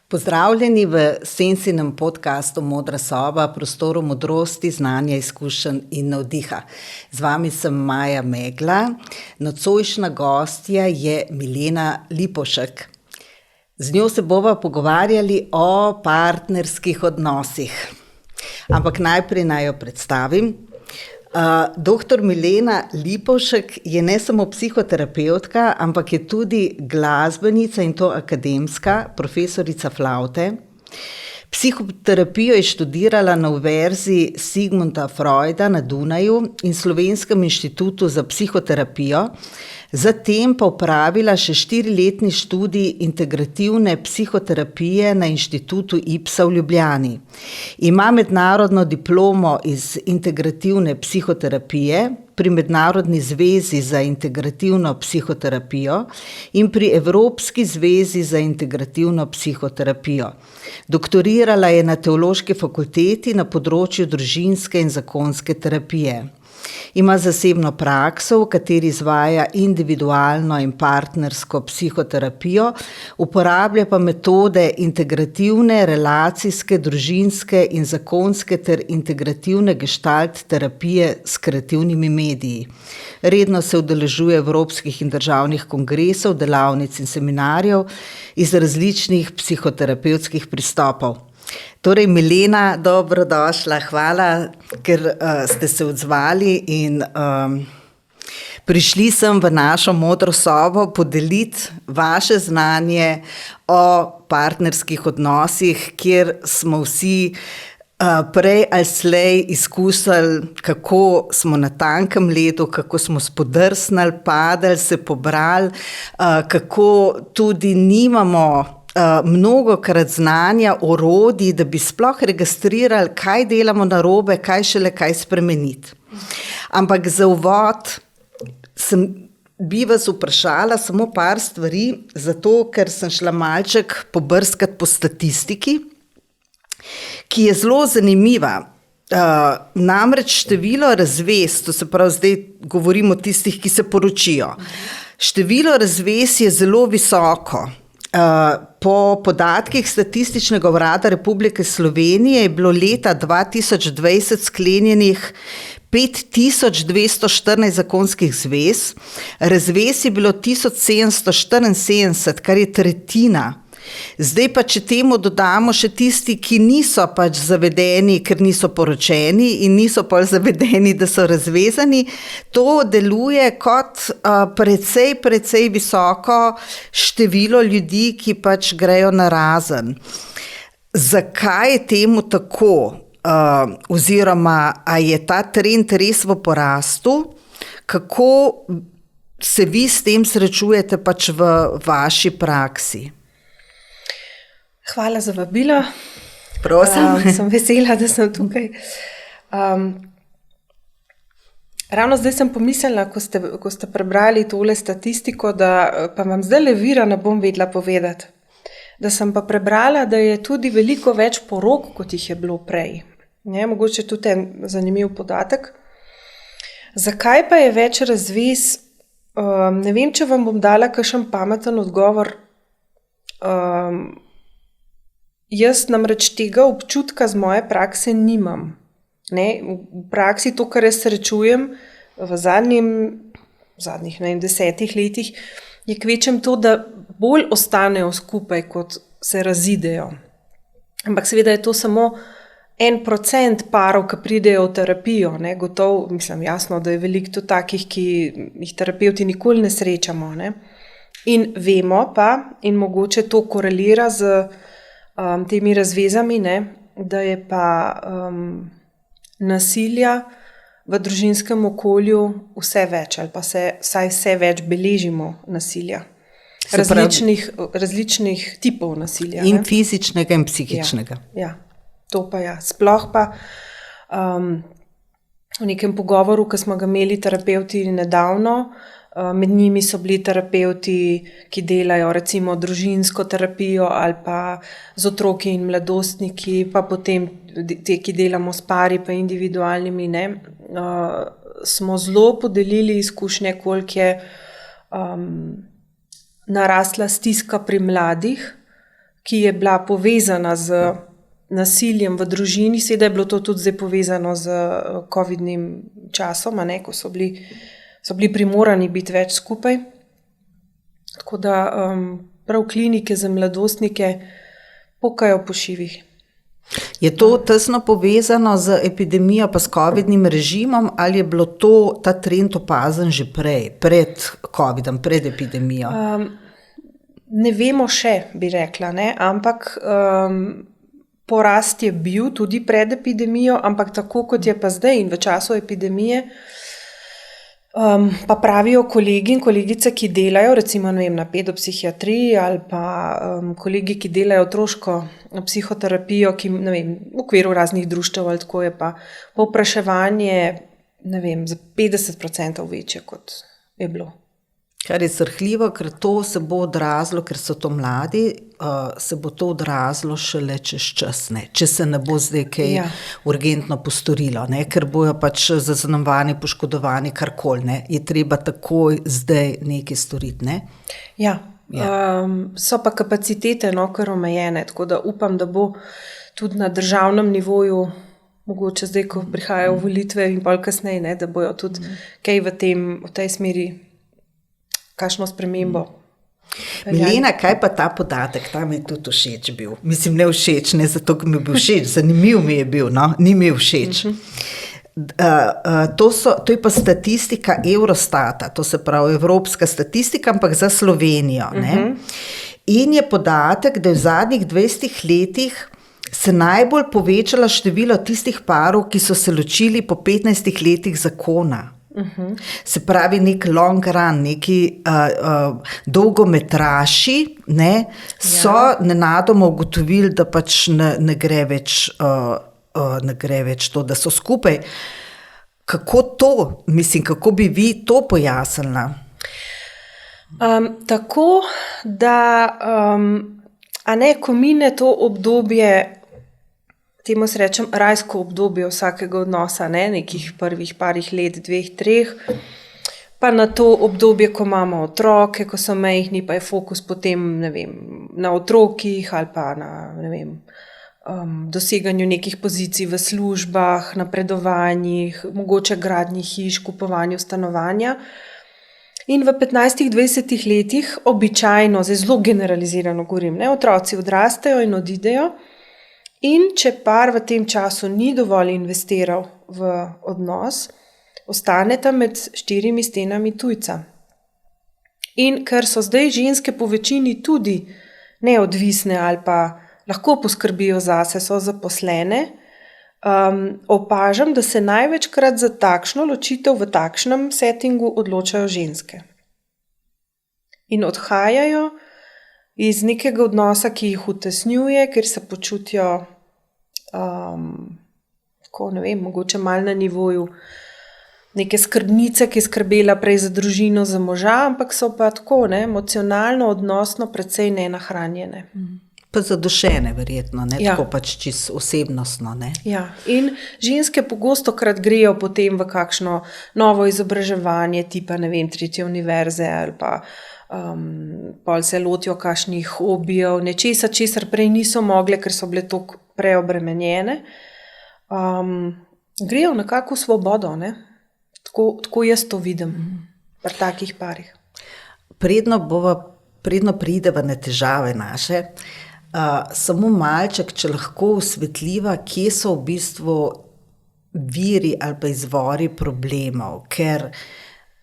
Pozdravljeni v Sensinem podcastu Modra soba, prostoru modrosti, znanja, izkušenj in navdiha. Z vami sem Maja Megla, nocojšnja gostja je Milena Lipovšek. Z njo se bova pogovarjali o partnerskih odnosih. Ampak najprej naj jo predstavim. Dr. Milena Lipovšek je ne samo psihoterapevtka, ampak je tudi glasbenica in to akademska, profesorica flavte. Psihoterapijo je študirala na Univerzi Sigmunda Freuda na Dunaju in Slovenskem inštitutu za psihoterapijo, zatem pa opravila še 4-letni študij integrativne psihoterapije na inštitutu IPSA v Ljubljani. Ima mednarodno diplomo iz integrativne psihoterapije pri Mednarodni zvezi za integrativno psihoterapijo in pri Evropski zvezi za integrativno psihoterapijo. Doktorirala je na Teološki fakulteti na področju družinske in zakonske terapije. Ima zasebno prakso, v kateri izvaja individualno in partnersko psihoterapijo, uporablja pa metode integrativne, relacijske, družinske in zakonske ter integrativne gestalt terapije s kreativnimi mediji. Redno se udeležuje evropskih in državnih kongresov, delavnic in seminarjev iz različnih psihoterapevtskih pristopov. Torej, Milena, dobrodošla, hvala, ker ste se odzvali in prišli sem v našo modro sobo podeliti vaše znanje o partnerskih odnosih, kjer smo vsi prej ali slej izkusili, kako smo na tankem ledu, kako smo spodrsnili, padali, se pobrali, kako tudi nimamo mnogokrat znanja, orodij, da bi sploh registrirali, kaj delamo narobe, kaj šele kaj spremeniti. Ampak za uvod bi vas vprašala samo par stvari, zato ker sem šla malček pobrskati po statistiki, ki je zelo zanimiva. Namreč število razvez, to se pravi zdaj govorimo o tistih, ki se poročijo, število razvez je zelo visoko. Po podatkih Statističnega urada Republike Slovenije je bilo leta 2020 sklenjenih 5214 zakonskih zvez, razvez je bilo 1774, kar je tretjina. Zdaj pa, če temu dodamo še tisti, ki niso pač zavedeni, ker niso poročeni in niso pa zavedeni, da so razvezani, to deluje kot precej visoko število ljudi, ki pač grejo narazen. Zakaj je temu tako? Oziroma, a je ta trend res v porastu? Kako se vi s tem srečujete pač v vaši praksi? Hvala za vabilo. Prosim. Sem vesela, da sem tukaj. Ravno zdaj sem pomislila, ko ste prebrali tole statistiko, da pa vam zdaj levira ne bom vedela povedati. Da sem pa prebrala, da je tudi veliko več porok, kot jih je bilo prej. Mogoče tudi en zanimiv podatek. Zakaj pa je več razvez? Ne vem, če vam bom dala kakšen pameten odgovor. Jaz namreč tega občutka z moje prakse nimam. V praksi to, kar jaz srečujem v zadnjih 10 letih, je kvečem to, da bolj ostanejo skupaj, kot se razidejo. Ampak seveda je to samo 1% parov, ki pridejo v terapijo. Gotovo, jasno, da je veliko tudi takih, ki jih terapevti nikoli ne srečamo. In vemo pa, in mogoče to korelira z temi razvezami, da je pa nasilja v družinskem okolju vse več, ali pa vsaj vse več beležimo nasilja. Različnih tipov nasilja. In fizičnega in psihičnega. Ja, to pa ja. Sploh pa v nekem pogovoru, ki smo ga imeli terapevti nedavno, med njimi so bili terapevti, ki delajo recimo družinsko terapijo ali pa z otroki in mladostniki, pa potem te, ki delamo s pari pa individualnimi, smo zelo podelili izkušnje, koliko je narasla stiska pri mladih, ki je bila povezana z nasiljem v družini, seveda je bilo to tudi zdaj povezano z covidnim časom, ko so bili primorani biti več skupaj. Tako da prav klinike za mladostnike pokajo po šivih. Je to tesno povezano z epidemijo pa s covidnim režimom ali je bilo ta trend opazen že pred covidom, pred epidemijo? Ne vemo še, bi rekla, ampak porast je bil tudi pred epidemijo, ampak tako kot je pa zdaj in v času epidemije, pa pravijo kolegi in kolegice, ki delajo recimo na pedopsihiatriji ali pa kolegi, ki delajo otroško psihoterapijo, ki v okviru raznih društev ali tako je pa povpraševanje za 50% večje, kot je bilo. Kar je srhljivo, ker to se bo odrazilo, ker so to mladi, se bo to odrazilo šele čez čas, če se ne bo zdaj kaj urgentno postorilo, ker bojo pač zaznamovani, poškodovani, karkoli, je treba takoj zdaj nekaj storiti, Ja. So pa kapacitete kar omejene, tako da upam, da bo tudi na državnem nivoju, mogoče zdaj, ko prihajajo volitve in pol kasneje, da bojo tudi kaj v tej smeri kakšno spremembo. Milena, kaj pa ta podatek? Ta mi je tudi všeč bil. Mislim, ne všeč, ne zato, ker mi je bil všeč, zanimiv mi je bil, ni mi všeč. To je pa statistika Eurostata, to se pravi evropska statistika, ampak za Slovenijo. In je podatek, da je v zadnjih 20 letih se najbolj povečalo število tistih parov, ki so se ločili po 15 letih zakona. Se pravi, nek long run, neki dolgometraši so nenadoma ugotovili, da pač ne gre več to, da so skupaj. Kako to, kako bi vi to pojasnila? Tako, da ko mine to obdobje, temu se rečem rajsko obdobje vsakega odnosa, nekih prvih parih let, 2-3, pa na to obdobje, ko imamo otroke, ko so majhni, pa je fokus potem, na otrokih ali pa na, doseganju nekih pozicij v službah, napredovanjih, mogoče gradnji hiš, kupovanju stanovanja. In v 15-20 letih običajno, zelo generalizirano govorim, otroci odrastejo in odidejo. In če par v tem času ni dovolj investiral v odnos, ostaneta med 4 stenami tujca. In ker so zdaj ženske po večini tudi neodvisne ali pa lahko poskrbijo zase, so zaposlene, opažam, da se največkrat za takšno ločitev v takšnem settingu odločajo ženske. In odhajajo iz nekega odnosa, ki jih utesnjuje, ker se počutijo mogoče malo na nivoju neke skrbnice, ki je skrbela prej za družino, za moža, ampak so pa tako, emocionalno, odnosno precej nenahranjene. Pa zadušene verjetno, tako pač čisto osebnostno, Ja, in ženske pogostokrat grejo potem v kakšno novo izobraževanje, tipa, tretje univerze ali pa pol se lotijo kakšnih hobijev, nečesa, česar prej niso mogle, ker so bile toliko preobremenjene. Grejo nekako v svobodo, Tako jaz to vidim pri takih parih. Predno prideva na težave naše, samo malček, če lahko osvetliva, kje so v bistvu viri ali pa izvori problemov, ker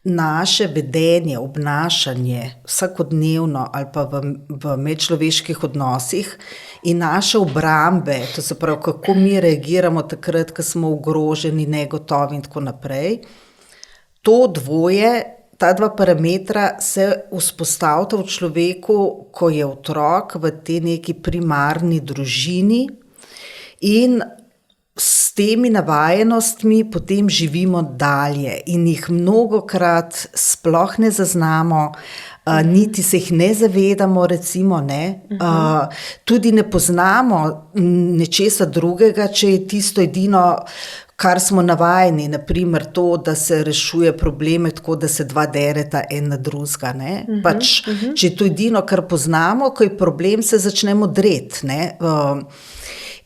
naše vedenje, obnašanje vsakodnevno ali pa v medčloveških odnosih in naše obrambe, to se pravi, kako mi reagiramo takrat, ko smo ogroženi, negotovi in tako naprej, to dvoje, ta dva parametra se vzpostavita v človeku, ko je otrok v tej neki primarni družini in s temi navajenostmi potem živimo dalje in jih mnogokrat sploh ne zaznamo, niti se jih ne zavedamo, recimo, tudi ne poznamo nečesa drugega, če je tisto edino, kar smo navajeni, naprimer to, da se rešuje probleme tako, da se dva dereta en na drugega, ne. Pač, če je to edino, kar poznamo, ko je problem, se začnemo dreti, ne.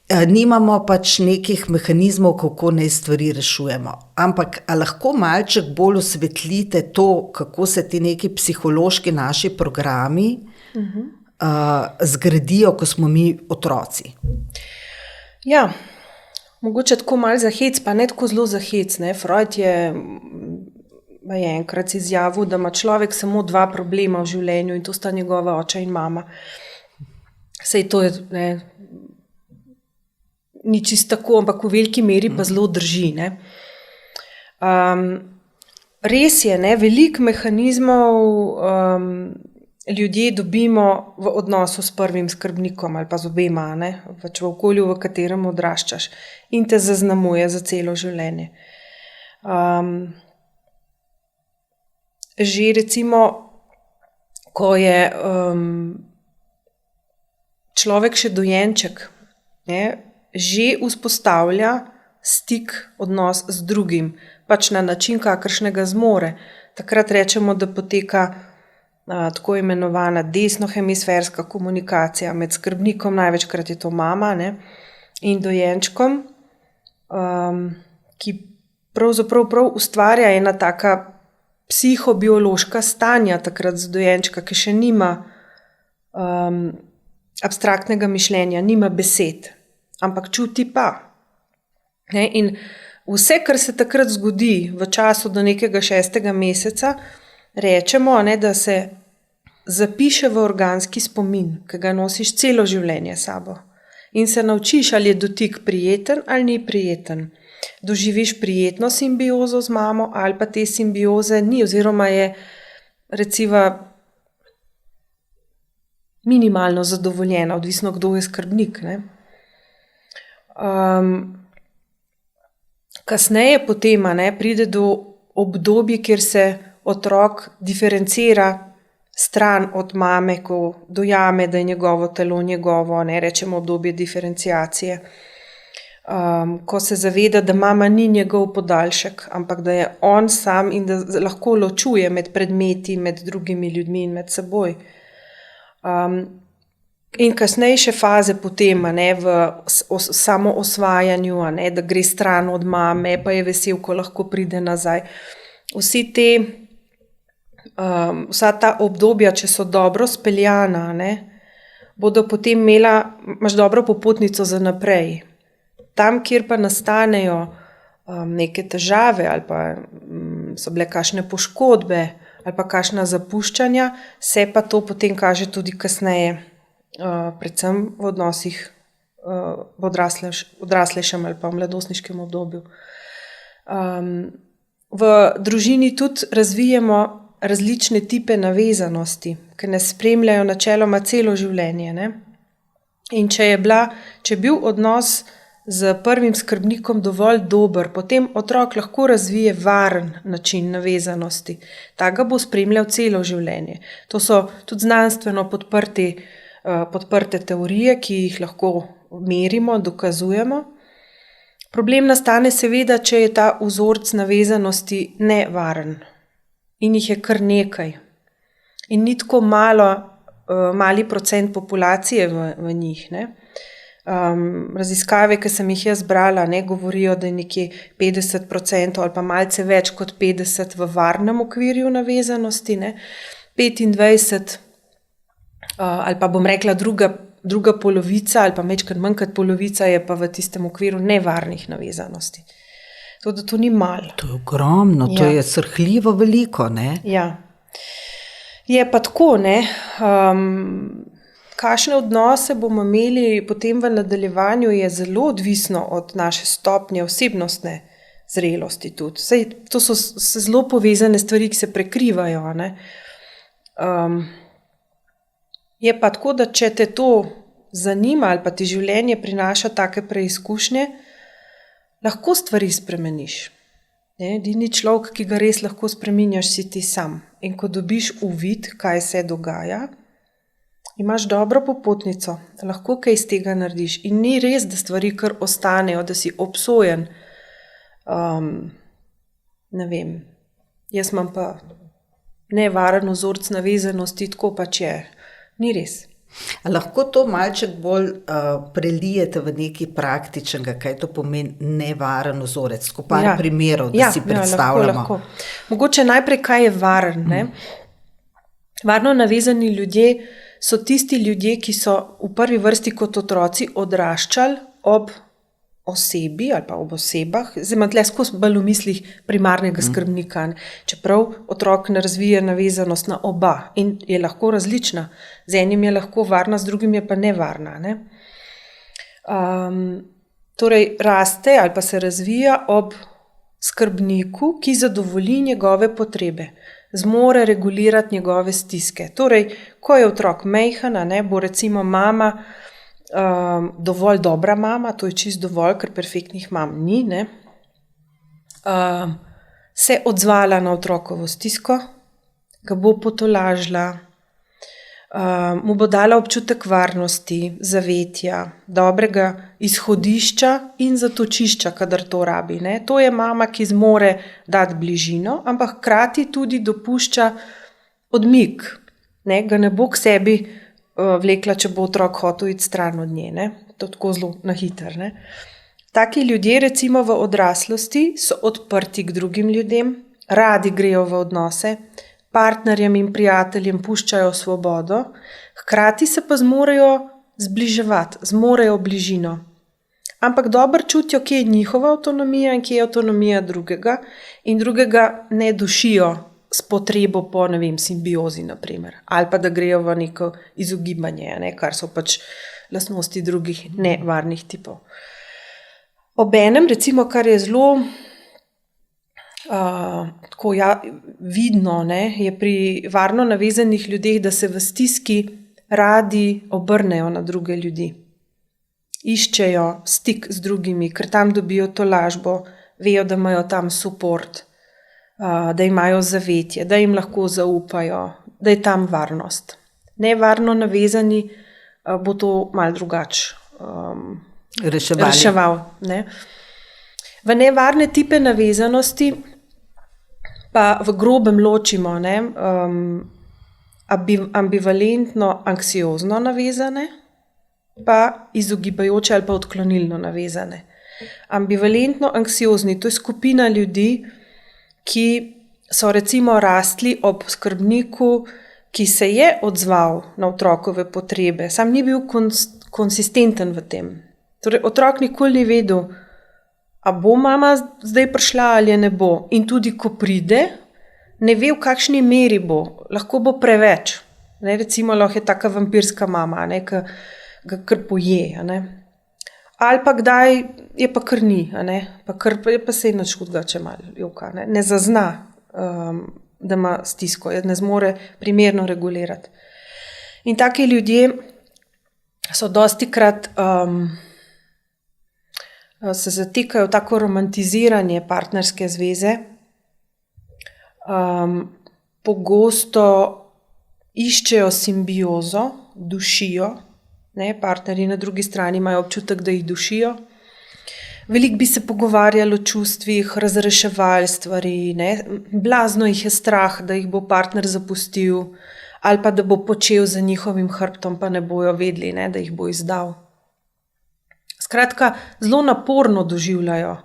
Nimamo pač nekih mehanizmov, kako naj stvari rešujemo. Ampak, a lahko malček bolj osvetlite to, kako se ti neki psihološki naši programi zgradijo, ko smo mi otroci? Ja, mogoče tako malo za hec, pa ne tako zelo za hec, ne. Freud je enkrat izjavil, da ima človek samo 2 problema v življenju in to sta njegova oče in mama. Sej to je, ne, ni čisto tako, ampak v veliki meri pa zelo drži, ne. Res je, ne, veliko mehanizmov ljudje dobimo v odnosu s prvim skrbnikom ali pa z obema, ne, pač v okolju, v katerem odraščaš in te zaznamuje za celo življenje. Že recimo, ko je človek še dojenček, ne, že vzpostavlja stik, odnos z drugim, pač na način, kakršnega zmore. Takrat rečemo, da poteka tako imenovana desnohemisferska komunikacija med skrbnikom, največkrat je to mama, ne, in dojenčkom, ki pravzaprav ustvarja ena taka psihobiološka stanja takrat z dojenčka, ki še nima abstraktnega mišljenja, nima besed, ampak čuti pa. Ne, in vse, kar se takrat zgodi v času do nekega 6. meseca, rečemo, ne, da se zapiše v organski spomin, ki ga nosiš celo življenje s sabo. In se naučiš, ali je dotik prijeten ali ni prijeten. Doživiš prijetno simbiozo z mamo ali pa te simbioze ni, oziroma je recimo minimalno zadovoljena, odvisno kdo je skrbnik, ne. Kasneje potem, ne, pride do obdobja, kjer se otrok diferencira stran od mame, ko dojame, da je njegovo telo njegovo, ne, rečemo obdobje diferenciacije. Ko se zaveda, da mama ni njegov podaljšek, ampak da je on sam in da lahko ločuje med predmeti, med drugimi ljudmi in med seboj. In kasnejše faze potem, ne, v samoosvajanju, ne, da gre stran od mame, pa je vesel, ko lahko pride nazaj. Vsa ta obdobja, če so dobro speljana, ne, bodo potem imaš dobro popotnico za naprej. Tam, kjer pa nastanejo neke težave ali pa so bile kakšne poškodbe ali pa kakšna zapuščanja, se pa to potem kaže tudi kasneje, predvsem v odnosih v odraslejšem ali pa v mladostniškem obdobju. V družini tudi razvijemo različne tipe navezanosti, ki nas spremljajo načeloma celo življenje, ne. In če je bil odnos z prvim skrbnikom dovolj dober, potem otrok lahko razvije varen način navezanosti. Ta ga bo spremljal celo življenje. To so tudi znanstveno podprte teorije, ki jih lahko merimo, dokazujemo. Problem nastane seveda, če je ta vzorec navezanosti nevaren in jih je kar nekaj. In ni tako mali procent populacije v njih, ne. Raziskave, ki sem jih jaz brala, ne, govorijo, da je nekje 50% ali pa malce več kot 50% v varnem okvirju navezanosti, ne. 25 ali pa bom rekla druga polovica ali pa majčkeno manj kot polovica je pa v tistem okviru nevarnih navezanosti. To, da to ni malo. To je ogromno, to je srhljivo veliko, ne. Ja. Je pa tako, ne, kakšne odnose bomo imeli potem v nadaljevanju, je zelo odvisno od naše stopnje osebnostne zrelosti tudi. Saj, to so zelo povezane stvari, ki se prekrivajo, ne. Je pa tako, da če te to zanima ali pa ti življenje prinaša take preizkušnje, lahko stvari spremeniš. Edini človek, ki ga res lahko spreminjaš, si ti sam. In ko dobiš uvid, kaj se dogaja, imaš dobro popotnico, lahko kaj iz tega narediš. In ni res, da stvari kar ostanejo, da si obsojen Ne vem, jaz imam pa nevaren vzorec navezanosti, tako pač je. Ni res. A lahko to malček bolj prelijete v nekaj praktičnega, kaj to pomeni nevaren vzorec, ko par primerov, da si predstavljamo. Lahko. Mogoče najprej, kaj je varen, ne? Varno navezani ljudje so tisti ljudje, ki so v prvi vrsti kot otroci odraščali ob osebi ali pa ob osebah, zdaj imam tle skozi bolj v mislih primarnega skrbnika, čeprav otrok ne razvije navezanost na oba in je lahko različna. Z enim je lahko varna, z drugim je pa nevarna. Ne? Torej raste ali pa se razvija ob skrbniku, ki zadovolji njegove potrebe, zmore regulirati njegove stiske. Torej, ko je otrok majhen, bo recimo mama dovolj dobra mama, to je čisto dovolj, ker perfektnih mam ni, ne? Se odzvala na otrokovo stisko, ga bo potolažila, mu bo dala občutek varnosti, zavetja, dobrega izhodišča in zatočišča, kadar to rabi. Ne? To je mama, ki zmore dati bližino, ampak hkrati tudi dopušča odmik, ne? Ga ne bo k sebi vlekla, če bo otrok hotel iti stran od nje. Ne? To tako zelo na hiter. Ne? Taki ljudje recimo v odraslosti so odprti k drugim ljudem, radi grejo v odnose, partnerjem in prijateljem puščajo svobodo, hkrati se pa zmorejo zbliževati, zmorejo bližino. Ampak dobro čutijo, kje je njihova avtonomija in kje je avtonomija drugega in drugega ne dušijo s potrebo po, ne vem, simbiozi, naprimer, ali pa da grejo v neko izogibanje, ne, kar so pač lastnosti drugih nevarnih tipov. Obenem, recimo, kar je zelo tako vidno, ne, je pri varno navezanih ljudeh, da se v stiski radi obrnejo na druge ljudi. Iščejo stik z drugimi, ker tam dobijo tolažbo, vejo, da imajo tam suport, da imajo zavetje, da jim lahko zaupajo, da je tam varnost. Nevarno navezani bo to malo drugače reševal. Ne? V nevarne tipe navezanosti pa v grobem ločimo ambivalentno anksiozno navezane pa izogibajoče ali pa odklonilno navezane. Ambivalentno anksiozni, to je skupina ljudi, ki so recimo rastli ob skrbniku, ki se je odzval na otrokove potrebe, sam ni bil konsistenten v tem. Torej, otrok nikoli ni vedel, a bo mama zdaj prišla ali ne bo. In tudi, ko pride, ne ve, v kakšni meri bo. Lahko bo preveč. Ne? Recimo, lahko je taka vampirska mama, ne? Ki ga kar poje. Ne? Ali pa kdaj je pa kar ni, pa se je nič hudega, če malo joka. Ne zazna, da ima stisko, ne zmore primerno regulirati. In taki ljudje so dostikrat se zatikajo v tako romantiziranje partnerske zveze, pogosto iščejo simbiozo, dušijo, ne, partnerji na drugi strani imajo občutek, da jih dušijo. Veliko bi se pogovarjali o čustvih, razreševali stvari, ne. Blazno jih je strah, da jih bo partner zapustil ali pa da bo počel za njihovim hrbtom, pa ne bojo vedeli, ne, da jih bo izdal. Skratka, zelo naporno doživljajo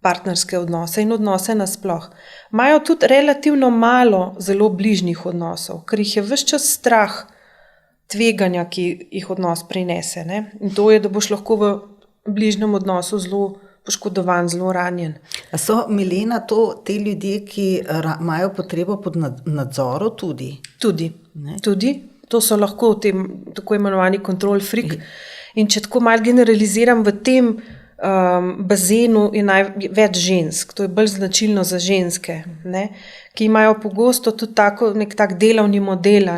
partnerske odnose in odnose nasploh. Imajo tudi relativno malo zelo bližnjih odnosov, ker jih je ves čas strah tveganja, ki jih odnos prinese. Ne? In to je, da boš lahko v bližnjem odnosu zelo poškodovan, zelo ranjen. A so, Milena, to te ljudje, ki imajo potrebo pod nadzorom tudi? Tudi. To so lahko v tem tako imenovani control freak. In če tako malo generaliziram, v tem bazenu je največ žensk, to je bolj značilno za ženske, ne? Ki imajo pogosto tudi nek tak delovni model,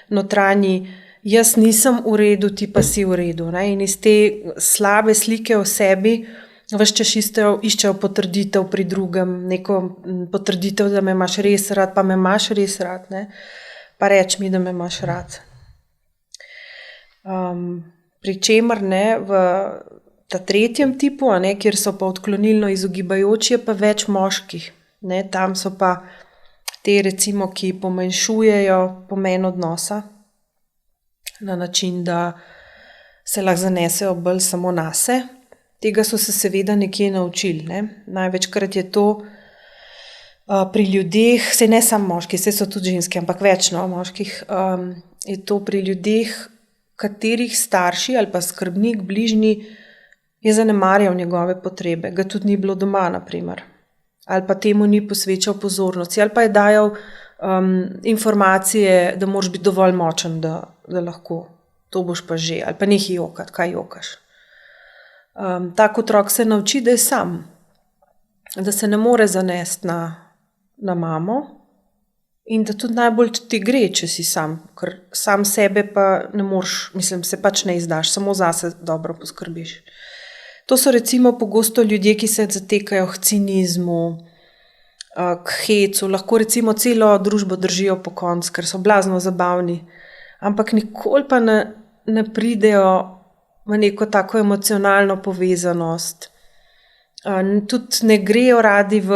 notranji, jaz nisem v redu, ti pa si v redu. Ne? In iz te slabe slike o sebi ves čas iščejo potrditev pri drugem, neko potrditev, da me imaš res rad, pa me imaš res rad, ne? Pa reč mi, da me imaš rad. Pri čemer, ne, v ta tretjem tipu, kjer so pa odklonilno izogibajoči, je pa več moških. Tam so pa te, recimo, ki pomanjšujejo pomen odnosa na način, da se lahko zanesejo bolj samo nase. Tega so se seveda nekje naučili. Največkrat je to pri ljudeh, saj ne samo moški, saj so tudi ženske, ampak več moških, je to pri ljudeh, katerih starši ali pa skrbnik bližnji je zanemarjal njegove potrebe, ga tudi ni bilo doma, naprimer. Ali pa temu ni posvečal pozornosti, ali pa je dajal informacije, da moraš biti dovolj močen, da lahko, to boš pa že, ali pa nehi jokati, kaj jokaš. Tak otrok se nauči, da je sam, da se ne more zanesti na mamo in da tudi najbolj ti gre, če si sam, ker sam sebe pa ne moreš, se pač ne izdaš, samo zase dobro poskrbiš. To so recimo pogosto ljudje, ki se zatekajo k cinizmu, k hecu, lahko recimo celo družbo držijo po koncu, ker so blazno zabavni, ampak nikoli pa ne pridejo v neko tako emocionalno povezanost. Tudi ne grejo radi v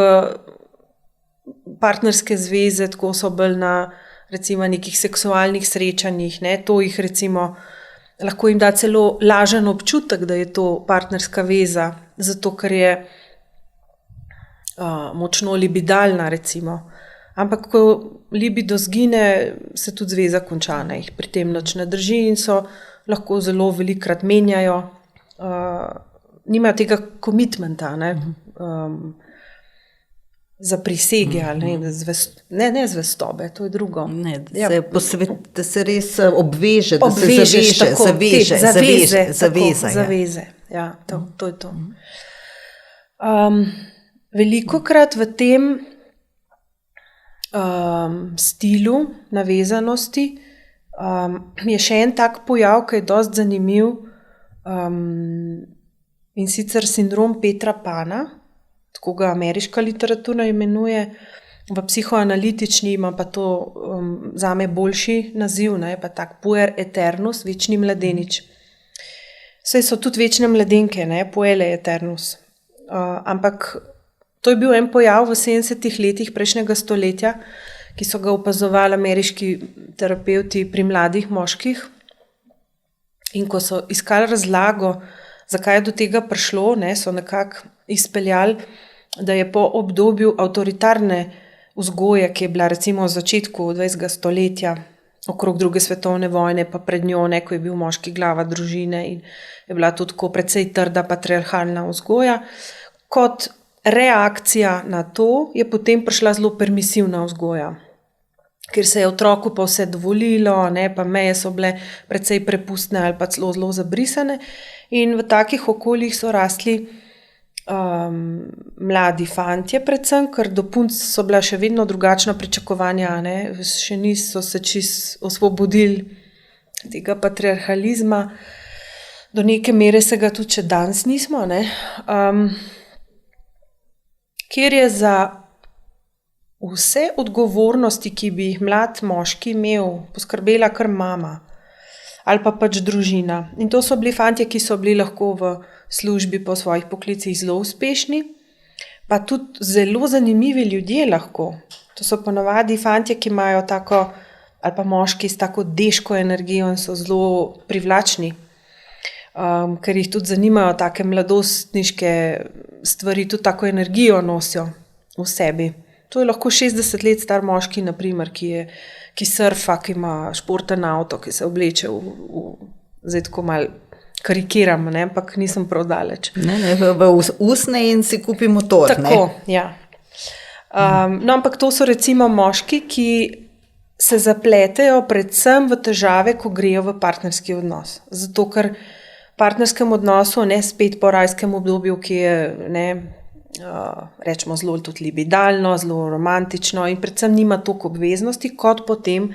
partnerske zveze, tako so bolj na recimo nekih seksualnih srečanjih, to jih recimo lahko jim da celo lažen občutek, da je to partnerska veza, zato ker je močno libidalna, recimo. Ampak ko libido zgine, se tudi zveza konča, jih pri tem nič ne drži in so lahko zelo velikokrat menjajo, nimajo tega komitmenta, za prisege ali ne zvestobe, to je drugo. Da se res obveže, da obvežeš, se zaveze. Ja, to je to. Velikokrat v tem stilu navezanosti je še en tak pojav, ki je dosti zanimiv, in sicer sindrom Petra Pana, tako ga ameriška literatura imenuje, v psihoanalitični ima pa to zame boljši naziv, pa tak puer eternus, večni mladenič. Saj so tudi večne mladenke, puele eternus. Ampak to je bil en pojav v 70 letih prejšnjega stoletja, ki so ga opazovali ameriški terapevti pri mladih moških. In ko so iskali razlago, zakaj je do tega prišlo, so nekako izpeljali, da je po obdobju avtoritarne vzgoje, ki je bila recimo v začetku 20. stoletja, okrog 2. svetovne vojne, pa pred njo, ko je bil moški glava družine in je bila tudi tako precej trda patriarhalna vzgoja, kot reakcija na to je potem prišla zelo permisivna vzgoja, ker se je otroku pa vse dovolilo, pa meje so bile precej prepustne ali pa celo zelo zabrisane in v takih okoljih so rasli mladi fantje predvsem, ker do punc so bila še vedno drugačna pričakovanja, še niso se čisto osvobodili tega patriarhalizma, do neke mere se ga tudi še danes nismo, kjer je za vse odgovornosti, ki bi jih mlad moški imel, poskrbela kar mama ali pa pač družina. In to so bili fantje, ki so bili lahko v službi po svojih poklicih zelo uspešni, pa tudi zelo zanimivi ljudje lahko. To so ponavadi fantje, ki imajo tako, ali pa moški s tako deško energijo in so zelo privlačni, ker jih tudi zanimajo take mladostniške stvari, tudi tako energijo nosijo v sebi. To je lahko 60 let star moški, naprimer, ki surfa, ki ima športen avto, ki se obleče zdaj tako malo karikiram, ampak nisem prav daleč. V usne in si kupi motor. Tako, ja. Ampak to so recimo moški, ki se zapletejo predvsem v težave, ko grejo v partnerski odnos. Zato, ker v partnerskem odnosu, spet po rajskem obdobju, ki je, rečemo, zelo tudi libidalno, zelo romantično in predvsem nima toliko obveznosti, kot potem,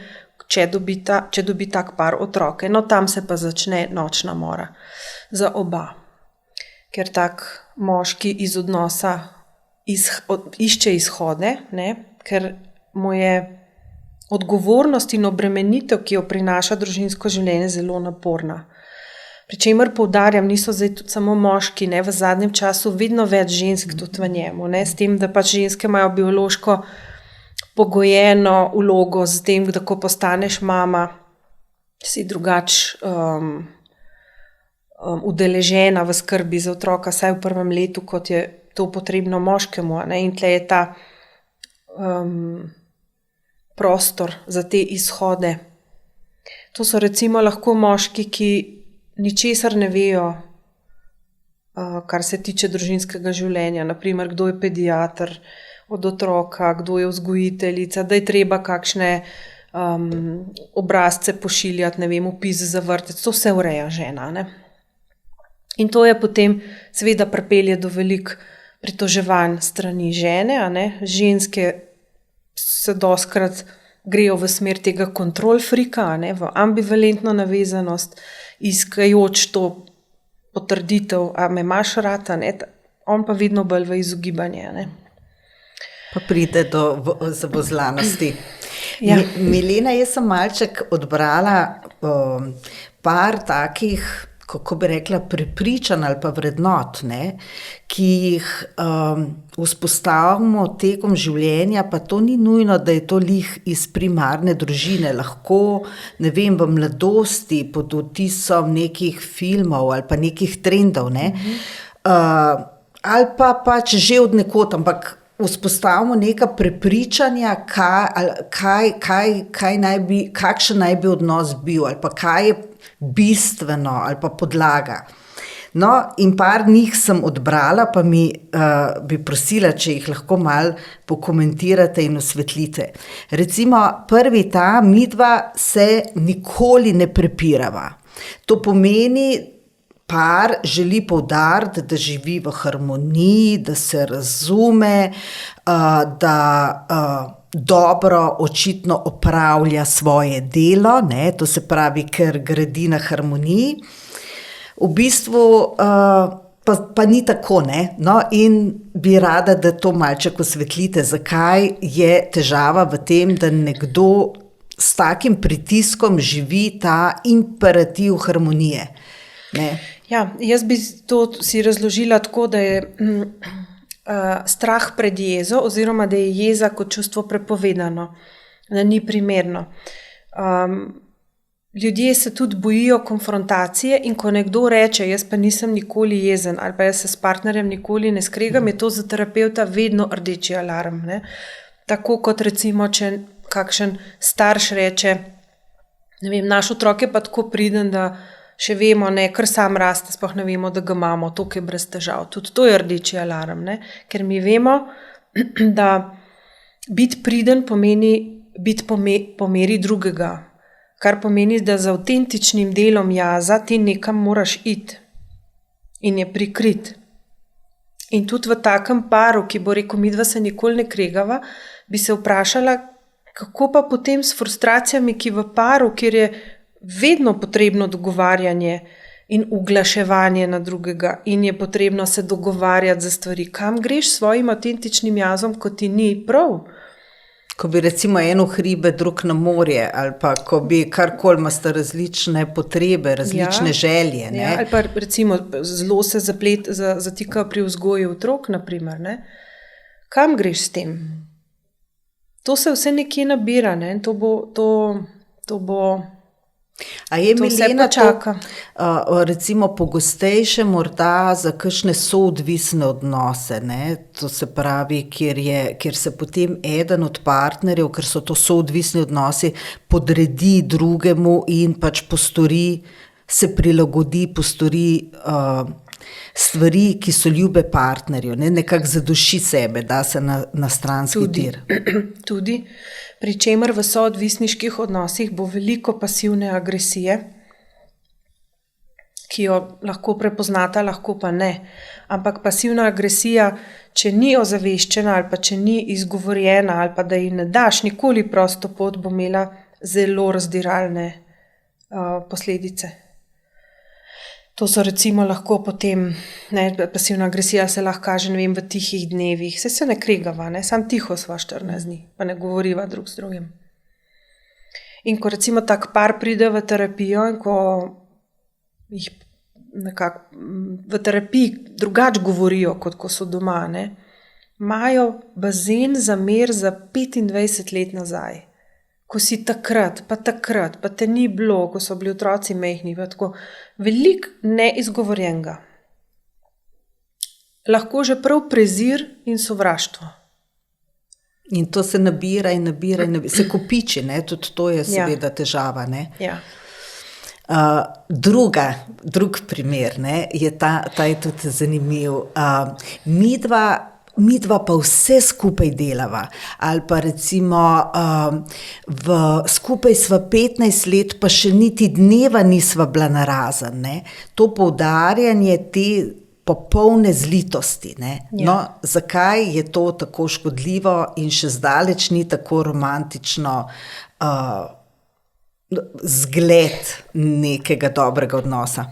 če dobi tak par otroke. Tam se pa začne nočna mora za oba. Ker tak moški iz odnosa išče izhode, ker mu je odgovornost in obremenitev, ki jo prinaša družinsko življenje, zelo naporna. Pričemer poudarjam, niso zdaj tudi samo moški, ne, v zadnjem času vedno več žensk tudi v njemu, ne, s tem, da pač ženske imajo biološko pogojeno vlogo z tem, da ko postaneš mama, si drugače udeležena v skrbi za otroka, saj v prvem letu, kot je to potrebno moškemu, ne, in tle je ta prostor za te izhode. To so recimo lahko moški, ki ničesar ne vejo, kar se tiče družinskega življenja, naprimer, kdo je pediater od otroka, kdo je vzgojiteljica, da je treba kakšne obrazce pošiljati, ne vem, vpis za vrtec, to vse ureja žena, ne. In to je potem seveda pripelje do veliko pritoževanj strani žene, a ne. Ženske se dostikrat grejo v smer tega kontrol frika, a ne, v ambivalentno navezanost, iskajoč to potrditev, a me imaš rad, a ne, on pa vedno bolj v izogibanje, a ne. Pa pride do zavozlanosti. Ja. Milena, jaz sem malček odbrala par takih, kako bi rekla, prepričanj ali pa vrednot, ne, ki jih vzpostavimo tekom življenja, pa to ni nujno, da je to lih iz primarne družine, lahko, ne vem, v mladosti pod vtisom nekih filmov ali pa nekih trendov, ne, ali pa pač že od nekod, ampak vzpostavimo neka prepričanja, kakšen naj bi odnos bil, ali pa kaj je bistveno, ali pa podlaga. No, in par njih sem odbrala, pa bi prosila, če jih lahko malo pokomentirate in osvetlite. Recimo, prvi ta, midva se nikoli ne prepirava. To pomeni, par želi poudariti, da živi v harmoniji, da se razume, da dobro očitno opravlja svoje delo, ne, to se pravi, ker gradi na harmoniji. V bistvu pa ni tako, ne, no, in bi rada, da to malček osvetlite, zakaj je težava v tem, da nekdo s takim pritiskom živi ta imperativ harmonije, ne. Ja, jaz bi to si razložila tako, da je strah pred jezo oziroma da je jeza kot čustvo prepovedano, da ni primerno. Ljudje se tudi bojijo konfrontacije in ko nekdo reče, jaz pa nisem nikoli jezen ali pa jaz se s partnerjem nikoli ne skregam, je to za terapevta vedno rdeči alarm, ne. Tako kot recimo, če kakšen starš reče, ne vem, naš otrok je pa tako priden, da še vemo, ne, kar sam raste, sploh ne vemo, da ga imamo, toliko je brez težav. Tudi to je rdeči alarm, ne, ker mi vemo, da biti priden pomeni biti po meri drugega, kar pomeni, da z avtentičnim delom jaza ti nekam moraš iti in je prikrit. In tudi v takem paru, ki bo rekel, midva se nikoli ne kregava, bi se vprašala, kako pa potem s frustracijami, ki v paru, kjer je vedno potrebno dogovarjanje in uglaševanje na drugega in je potrebno se dogovarjati za stvari. Kam greš s svojim avtentičnim jazom, ko ti ni prav? Ko bi recimo eno hribe, drug na morje, ali pa ko bi karkoli imate različne potrebe, različne želje. Ne? Ja, ali pa recimo zelo se zatika pri vzgoju otrok, naprimer, ne? Kam greš s tem? To se vse nekje nabira, ne? To bo A je Milena čaka. Recimo pogostejše morda za kakšne soodvisne odnose, ne? To se pravi, kjer se potem eden od partnerjev, ker so to soodvisni odnosi, podredi drugemu in pač se prilagodi, postori stvari, ki so ljube partnerju, ne? Nekako zaduši sebe, da se na stranski tir. Tudi. Pri čemer v soodvisniških odnosih bo veliko pasivne agresije, ki jo lahko prepoznata, lahko pa ne. Ampak pasivna agresija, če ni ozaveščena ali pa če ni izgovorjena ali pa da ji ne daš nikoli prosto pot, bo imela zelo razdiralne posledice. To so recimo lahko potem, ne, pasivna agresija se lahko kaže, ne vem, v tihih dnevih. Se ne kregava, ne, sam tiho sva 14 dni, pa ne govoriva drug z drugim. In ko recimo tak par pride v terapijo in ko jih nekako v terapiji drugače govorijo, kot ko so doma, ne, imajo bazen zamer za 25 let nazaj. Ko si takrat, pa te ni bilo, ko so bili otroci majhni, pa tako veliko neizgovorjenega. Lahko že prav prezir in sovraštvo. In to se nabira in se kopiči, ne? Tudi to je seveda težava. Ne? Ja. Drug primer, ne, je ta je tudi zanimiv. Midva pa vse skupaj delava. Ali pa recimo skupaj sva 15 let, pa še niti dneva nisva bila narazen. Ne. To poudarjanje te popolne zlitosti. Ne. No, zakaj je to tako škodljivo in še zdaleč ni tako romantično zgled nekega dobrega odnosa?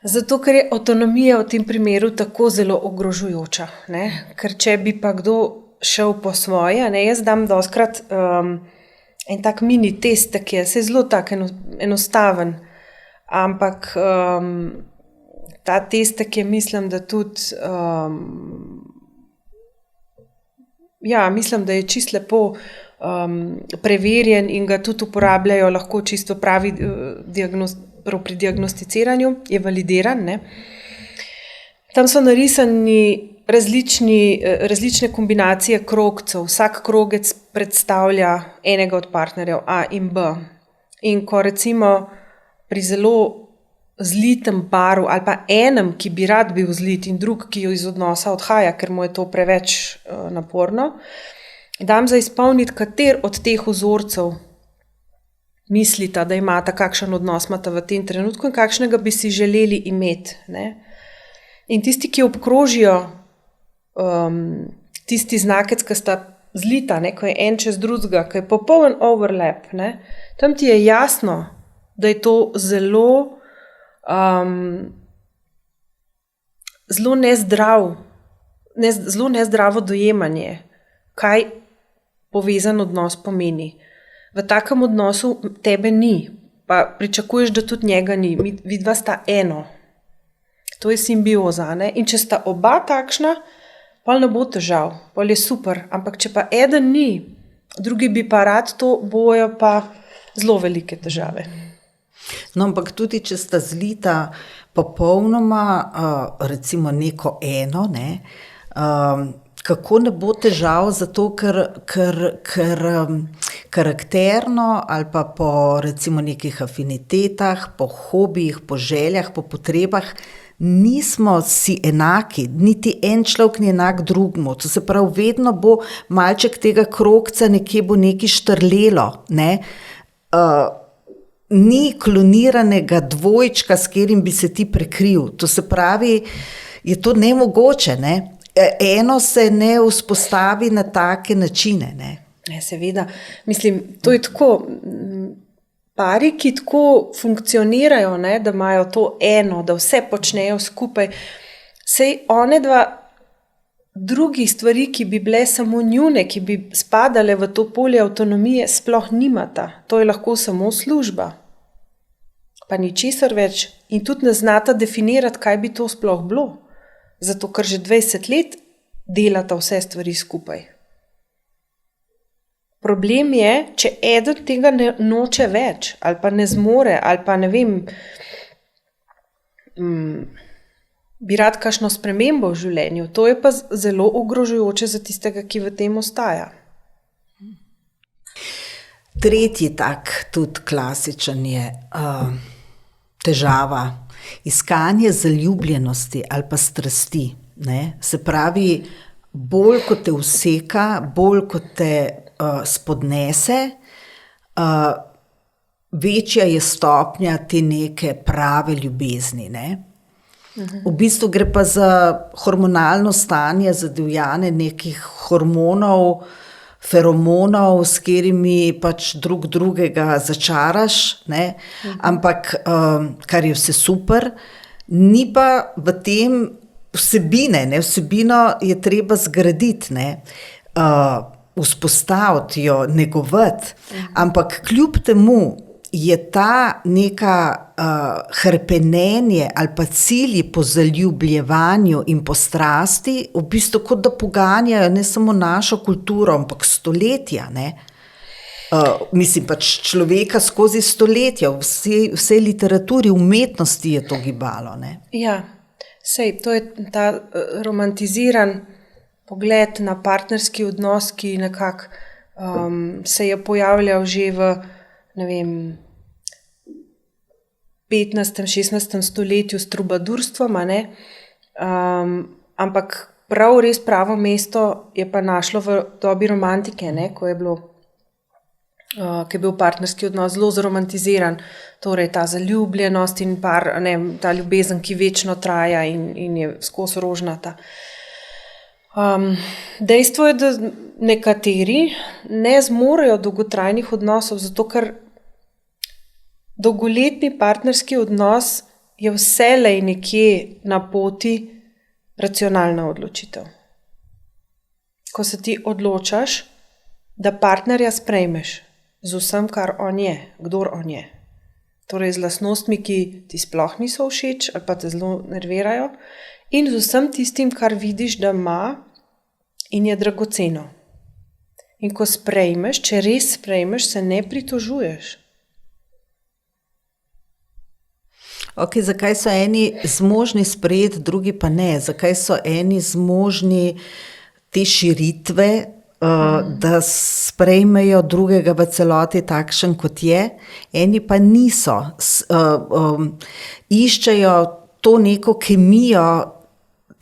Zato, ker je avtonomija v tem primeru tako zelo ogrožujoča. Ne? Ker če bi pa kdo šel po svoje, ne? Jaz dam dostikrat en tak mini testek, je zelo tak enostaven, ampak ta testek je, mislim, da tudi mislim, da je čisto lepo preverjen in ga tudi uporabljajo lahko čisto pravi pri diagnosticiranju, je validiran. Ne? Tam so narisani različne kombinacije krogcev. Vsak krogec predstavlja enega od partnerjev, A in B. In ko recimo pri zelo zlitem paru ali pa enem, ki bi rad bil zlit in drug, ki jo iz odnosa odhaja, ker mu je to preveč naporno, dam za izpolniti, kater od teh vzorcev mislita, da imata kakšen odnos imata v tem trenutku in kakšnega bi si želeli imeti. Ne? In tisti, ki obkrožijo tisti znakec, ki sta zlita, ne? Ko je en čez drugega, ko je popoln overlap, ne? Tam ti je jasno, da je to zelo nezdravo dojemanje, kaj povezan odnos pomeni. V takem odnosu tebe ni, pa pričakuješ, da tudi njega ni. Vidva sta eno. To je simbioza. Ne? In če sta oba takšna, pa ne bo težav, pa je super. Ampak če pa eden ni, drugi bi pa rad to, bojo pa zelo velike težave. No, ampak tudi, če sta zlita popolnoma, recimo neko eno, ne, kako ne bo težav, zato ker karakterno ali pa po recimo nekih afinitetah, po hobijih, po željah, po potrebah nismo si enaki, niti en človek ni enak drugemu. To se pravi, vedno bo malček tega krogca, nekje bo nekaj štrlelo, ne. Ni kloniranega dvojčka, s katerim bi se ti prekril. To se pravi, je to nemogoče, ne. Eno se ne vzpostavi na take načine, ne. Seveda, mislim, to je tako, pari, ki tako funkcionirajo, ne, da imajo to eno, da vse počnejo skupaj, sej one dva drugih stvari, ki bi bile samo njune, ki bi spadale v to polje avtonomije, sploh nimata. To je lahko samo služba, pa ničesar več in tudi ne znata definirati, kaj bi to sploh bilo. Zato, ker že 20 let delata vse stvari skupaj. Problem je, če eden tega noče več, ali pa ne zmore, ali pa ne vem, bi rad kakšno spremembo v življenju. To je pa zelo ogrožujoče za tistega, ki v tem ostaja. Tretji tak, tudi klasičen je težava. Iskanje zaljubljenosti ali pa strasti. Ne? Se pravi, bolj kot te useka, bolj kot te spodnese, večja je stopnja te neke prave ljubezni. Ne? V bistvu gre pa za hormonalno stanje, za divjanje nekih hormonov, feromonov, s katerimi pač drugega začaraš, ne? Ampak kar je vse super, ni pa v tem vsebine, ne? Vsebino je treba zgraditi, ne? Vzpostaviti jo, negovati, ampak kljub temu je ta neka hrpenenje ali pa cilji po zaljubljevanju in po strasti v bistvu kot da poganjajo ne samo našo kulturo, ampak stoletja, ne? Mislim pač človeka skozi stoletja, vsej literaturi, umetnosti je to gibalo, ne? Ja, sej, to je ta romantiziran pogled na partnerski odnos, ki nekako se je pojavljal že v, ne vem, 15. 16. stoletju s trubadurstvom, a ne? Ampak prav res pravo mesto je pa našlo v dobi romantike, ne? Ko je bil partnerski odnos zelo zromantiziran, torej ta zaljubljenost in ta ljubezen, ki večno traja in je skozi rožnata. Dejstvo je, da nekateri ne zmorejo dolgotrajnih odnosov, zato ker dolgoletni partnerski odnos je vselej nekje na poti racionalna odločitev. Ko se ti odločaš, da partnerja sprejmeš z vsem, kar on je, kdor on je. Torej z lastnostmi, ki ti sploh niso všeč ali pa te zelo nervirajo, in z vsem tistim, kar vidiš, da ima in je dragoceno. In ko sprejmeš, če res sprejmeš, se ne pritožuješ. Ok, zakaj so eni zmožni sprejeti, drugi pa ne? Zakaj so eni zmožni te širitve, da sprejmejo drugega v celoti takšen, kot je, eni pa niso. Iščejo to neko kemijo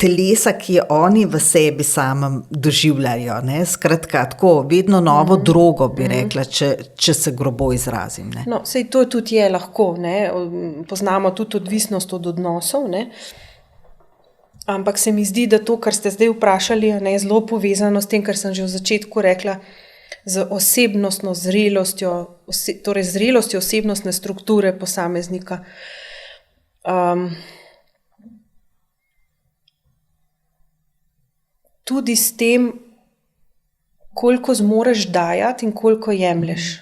telesa, ki je oni v sebi samem doživljajo, ne? Skratka, tako, vedno novo drogo, bi rekla, če se grobo izrazim, ne? No, sej to tudi je lahko, ne? Poznamo tudi odvisnost od odnosov, ne? Ampak se mi zdi, da to, kar ste zdaj vprašali, je zelo povezano s tem, kar sem že v začetku rekla, z osebnostno zrelostjo, torej zrelostjo osebnostne strukture posameznika. Tudi s tem, koliko zmoreš dajati in koliko jemlješ.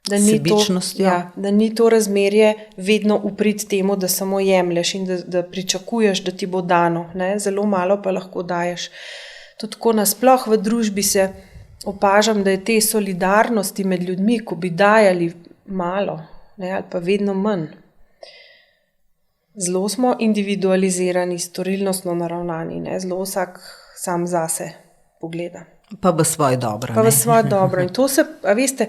Sebičnostjo. Da ni to razmerje vedno uprit temu, da samo jemlješ in da pričakuješ, da ti bo dano, ne? Zelo malo pa lahko daješ. Tudi tako nasploh v družbi se opažam, da je te solidarnosti med ljudmi, ko bi dajali malo, ne? Ali pa vedno manj. Zelo smo individualizirani, storilnostno naravnani, ne? Zelo vsak sam zase pogleda. Pa v svoje dobro. Pa v svoje dobro. In to se, a veste,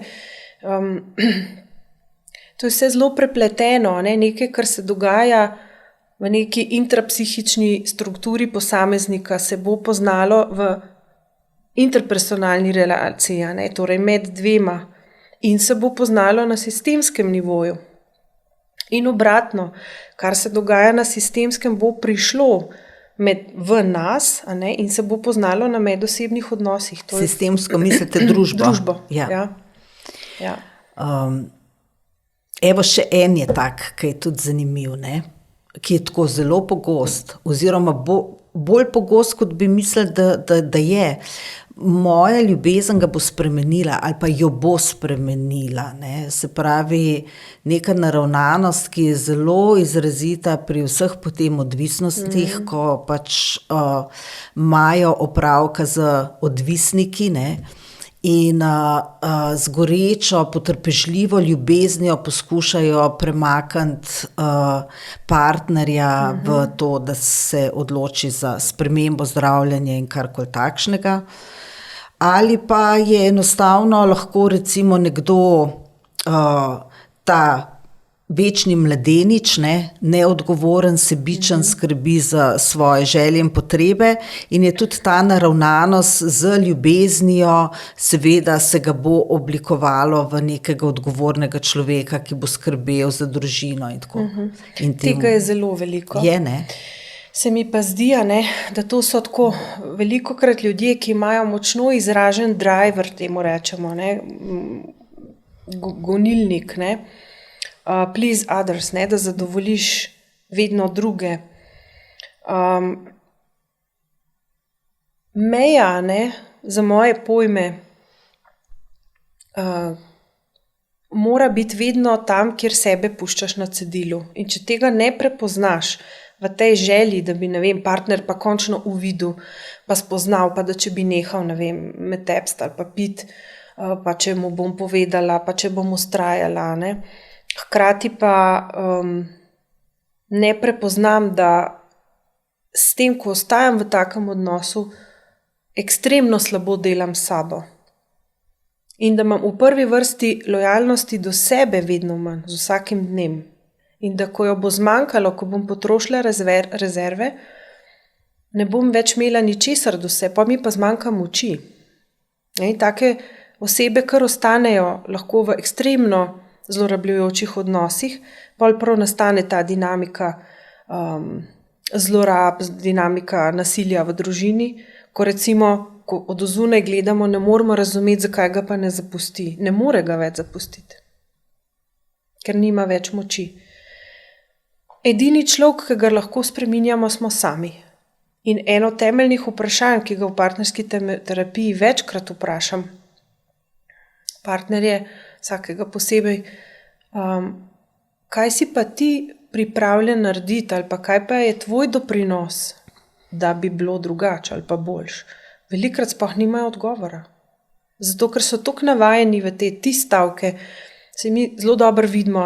to je vse zelo prepleteno, ne? Nekaj, kar se dogaja v neki intrapsihični strukturi posameznika, se bo poznalo v interpersonalni relaciji, ne? Torej med dvema, in se bo poznalo na sistemskem nivoju. In obratno, kar se dogaja na sistemskem, bo prišlo v nas, a ne? In se bo poznalo na medosebnih odnosih. Sistemsko mislite družbo? Družbo, ja. Evo še en je tak, ki je tudi zanimiv, ne? Ki je tako zelo pogost, oziroma bolj pogost, kot bi mislili, da je. Moja ljubezen ga bo spremenila ali pa jo bo spremenila, ne? Se pravi, neka naravnanost, ki je zelo izrazita pri vseh potem odvisnostih, ko pač imajo opravka z odvisniki, ne? In z gorečo, potrpežljivo ljubeznijo poskušajo premakniti partnerja v to, da se odloči za spremembo, zdravljenje in karkoli takšnega. Ali pa je enostavno lahko recimo nekdo ta večni mladenič, ne, neodgovoren, sebičen, skrbi za svoje želje in potrebe, in je tudi ta naravnanost z ljubeznijo, seveda se ga bo oblikovalo v nekega odgovornega človeka, ki bo skrbel za družino in tako. In tega je zelo veliko. Je, ne? Se mi pa zdi, ne, da to so tako velikokrat ljudje, ki imajo močno izražen driver, temu rečemo, ne, gonilnik, ne, please others, ne, da zadovoljiš vedno druge. Meja, ne, za moje pojme, mora biti vedno tam, kjer sebe puščaš na cedilu. In če tega ne prepoznaš v tej želji, da bi, partner pa končno uvidel, pa spoznal, pa da če bi nehal, me tepst ali pa pit, pa če mu bom povedala, pa če bom ustrajala, ne. Hkrati pa ne prepoznam, da s tem, ko ostajam v takem odnosu, ekstremno slabo delam s sabo. In da imam v prvi vrsti lojalnosti do sebe vedno manj, z vsakim dnem. In da ko jo bo zmanjkalo, ko bom potrošila rezerve, ne bom več imela ničesar do sebe, pa mi pa zmanjka moči. In take osebe, kar ostanejo lahko v ekstremno zlorabljujočih odnosih, pol prav nastane ta dinamika zlorab, dinamika nasilja v družini, ko recimo, ko od ozunaj gledamo, ne moramo razumeti, zakaj ga pa ne zapusti. Ne more ga več zapustiti, ker nima več moči. Edini človek, ki ga lahko spreminjamo, smo sami. In eno temeljnih vprašanj, ki ga v partnerski terapiji večkrat vprašam, partnerje, vsakega posebej, kaj si pa ti pripravljen narediti, ali pa kaj pa je tvoj doprinos, da bi bilo drugače ali pa boljš. Velikrat sploh nimajo odgovora. Zato, ker so toliko navajeni v te stavke, se mi zelo dobro vidimo,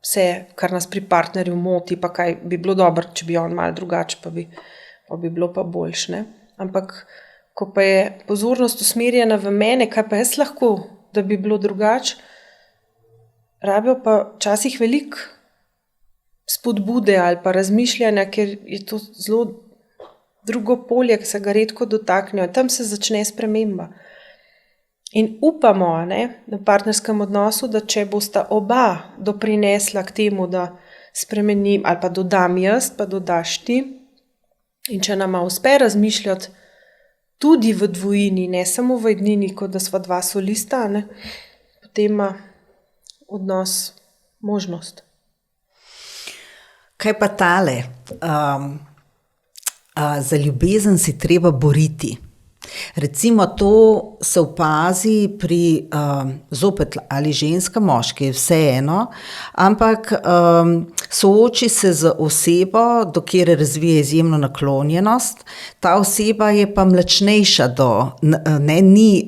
vse, kar nas pri partnerju moti, pa kaj bi bilo dobro, če bi on malo drugače, pa bi bilo pa boljš, ne. Ampak, ko pa je pozornost usmerjena v mene, kaj pa jaz lahko, da bi bilo drugače, rabijo pa včasih veliko spodbude ali pa razmišljanja, ker je to zelo drugo polje, ki se ga redko dotaknejo. Tam se začne sprememba. In upamo, na partnerskem odnosu, da če bosta oba doprinesla k temu, da spremenim ali pa dodam jaz, pa dodaš ti, in če nama uspe razmišljati tudi v dvojini, ne samo v ednini, kot da sva dva solista, potem ima odnos možnost. Kaj pa tale? Za ljubezen si treba boriti. Recimo to se opazi pri zopet ali ženska, moški, vseeno, ampak sooči se z osebo, do kjer razvije izjemno naklonjenost, ta oseba je pa mlačnejša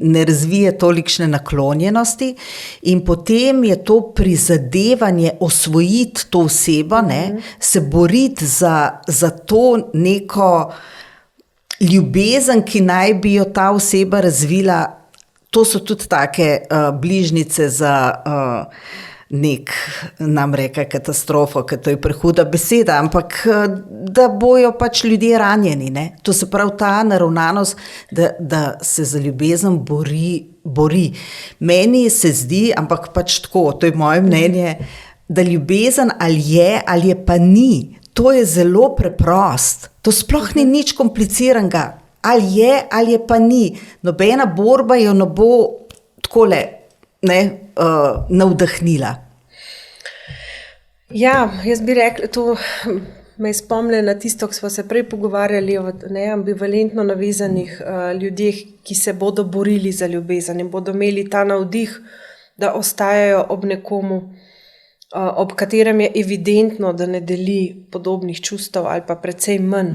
ne razvije tolikšne naklonjenosti in potem je to prizadevanje osvojiti to osebo, se boriti za to neko ljubezen, ki naj bi jo ta oseba razvila. To so tudi take bližnjice za nam reka katastrofo, ker to je prehuda beseda, ampak da bojo pač ljudje ranjeni, To se pravi ta naravnanost, da se za ljubezen bori. Meni se zdi, ampak pač tako, to je moje mnenje, da ljubezen ali je pa ni. To je zelo preprost. To sploh ni nič kompliciranega. Ali je pa ni. Nobena borba jo ne bo takole navdahnila. Ja, jaz bi rekla, to me spomne na tisto, ko smo se prej pogovarjali o ambivalentno navezanih ljudeh, ki se bodo borili za ljubezen in bodo imeli ta navdih, da ostajajo ob nekomu, ob katerem je evidentno, da ne deli podobnih čustev ali pa precej manj.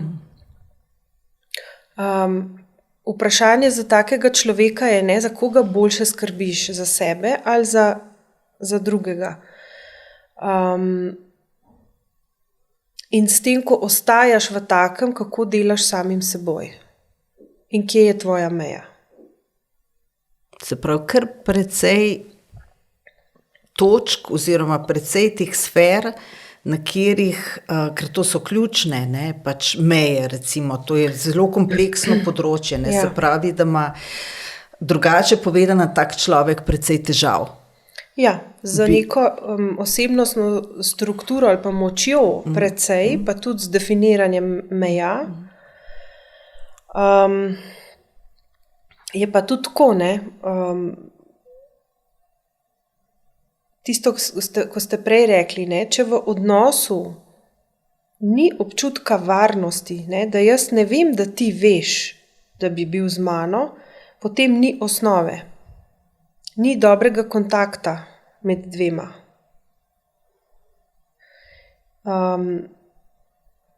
Vprašanje za takega človeka je, za koga boljše skrbiš, za sebe ali za drugega. In s tem, ko ostajaš v takem, kako delaš samim seboj in kje je tvoja meja. Se pravi, kar precej točk oziroma precej teh sfer, na katerih, ker to so ključne, pač meje, recimo, to je zelo kompleksno področje, Se pravi, da ima drugače povedano tak človek precej težav. Ja, za neko osebnostno strukturo ali pa močjo precej, pa tudi z definiranjem meja, je pa tudi tako, tisto, ko ste prej rekli, če v odnosu ni občutka varnosti, da jaz ne vem, da ti veš, da bi bil z mano, potem ni osnove. ni dobrega kontakta med dvema.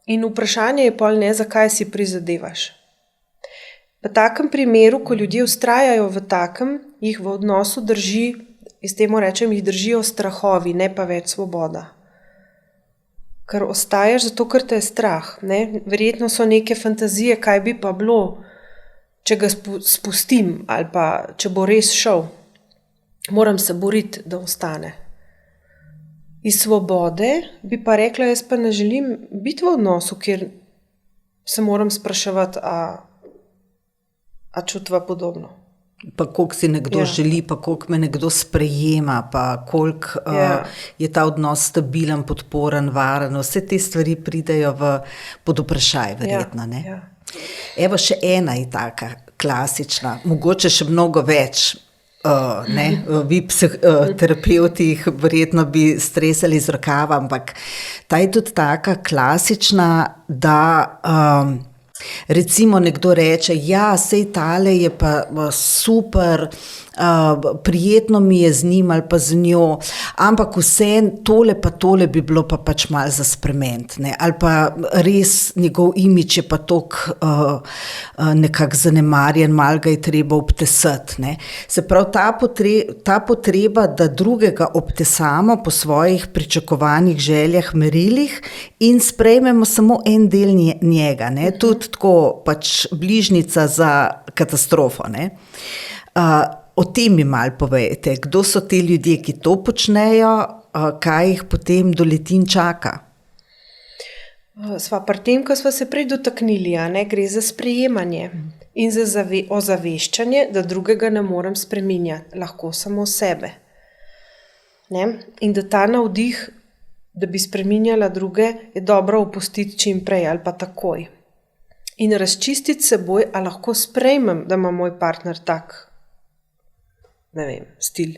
In vprašanje je pol ne, zakaj si prizadevaš. V takem primeru, ko ljudje vztrajajo v takem, jih v odnosu drži, jaz temu rečem, jih držijo strahovi, ne pa več svoboda. Ker ostajaš zato, ker te je strah. Ne? Verjetno so neke fantazije, kaj bi pa bilo, če ga spustim ali pa če bo res šel. Moram se boriti, da ostane. Iz svobode bi pa rekla, jaz pa ne želim biti v odnosu, kjer se moram spraševati, a čutva podobno. Pa koliko si nekdo želi, pa koliko me nekdo sprejema, pa koliko je ta odnos stabilen, podporen, varen. Vse te stvari pridejo pod vprašaj, verjetno. Ne? Evo, še ena je taka, klasična, mogoče še mnogo več. Vi terapeuti jih verjetno bi stresali z rokava, ampak ta je tudi taka klasična, da recimo nekdo reče, ja, sej tale je pa super, prijetno mi je z njim ali pa z njo, ampak vse tole pa tole bi bilo pa pač malo za spremeniti, ne? Ali pa res njegov imidž je pa toliko nekako zanemarjen, malo ga je treba obtesati, ne? Se pravi, ta potreba, da drugega obtesamo po svojih pričakovanjih, željah, merilih in sprejmemo samo en del njega, ne? Tudi tako pač bližnjica za katastrofo, ne? O tem mi malo povejte, kdo so ti ljudje, ki to počnejo, kaj jih potem doleti in čaka? Sva pri tem, ko sva se prej dotaknili, ne, gre za sprejemanje in za ozaveščanje, da drugega ne morem spreminjati, lahko samo sebe. Ne? In da ta navdih, da bi spreminjala druge, je dobro opustiti čim prej ali pa takoj. In razčistiti seboj, a lahko sprejmem, da ima moj partner tak, ne vem, stil,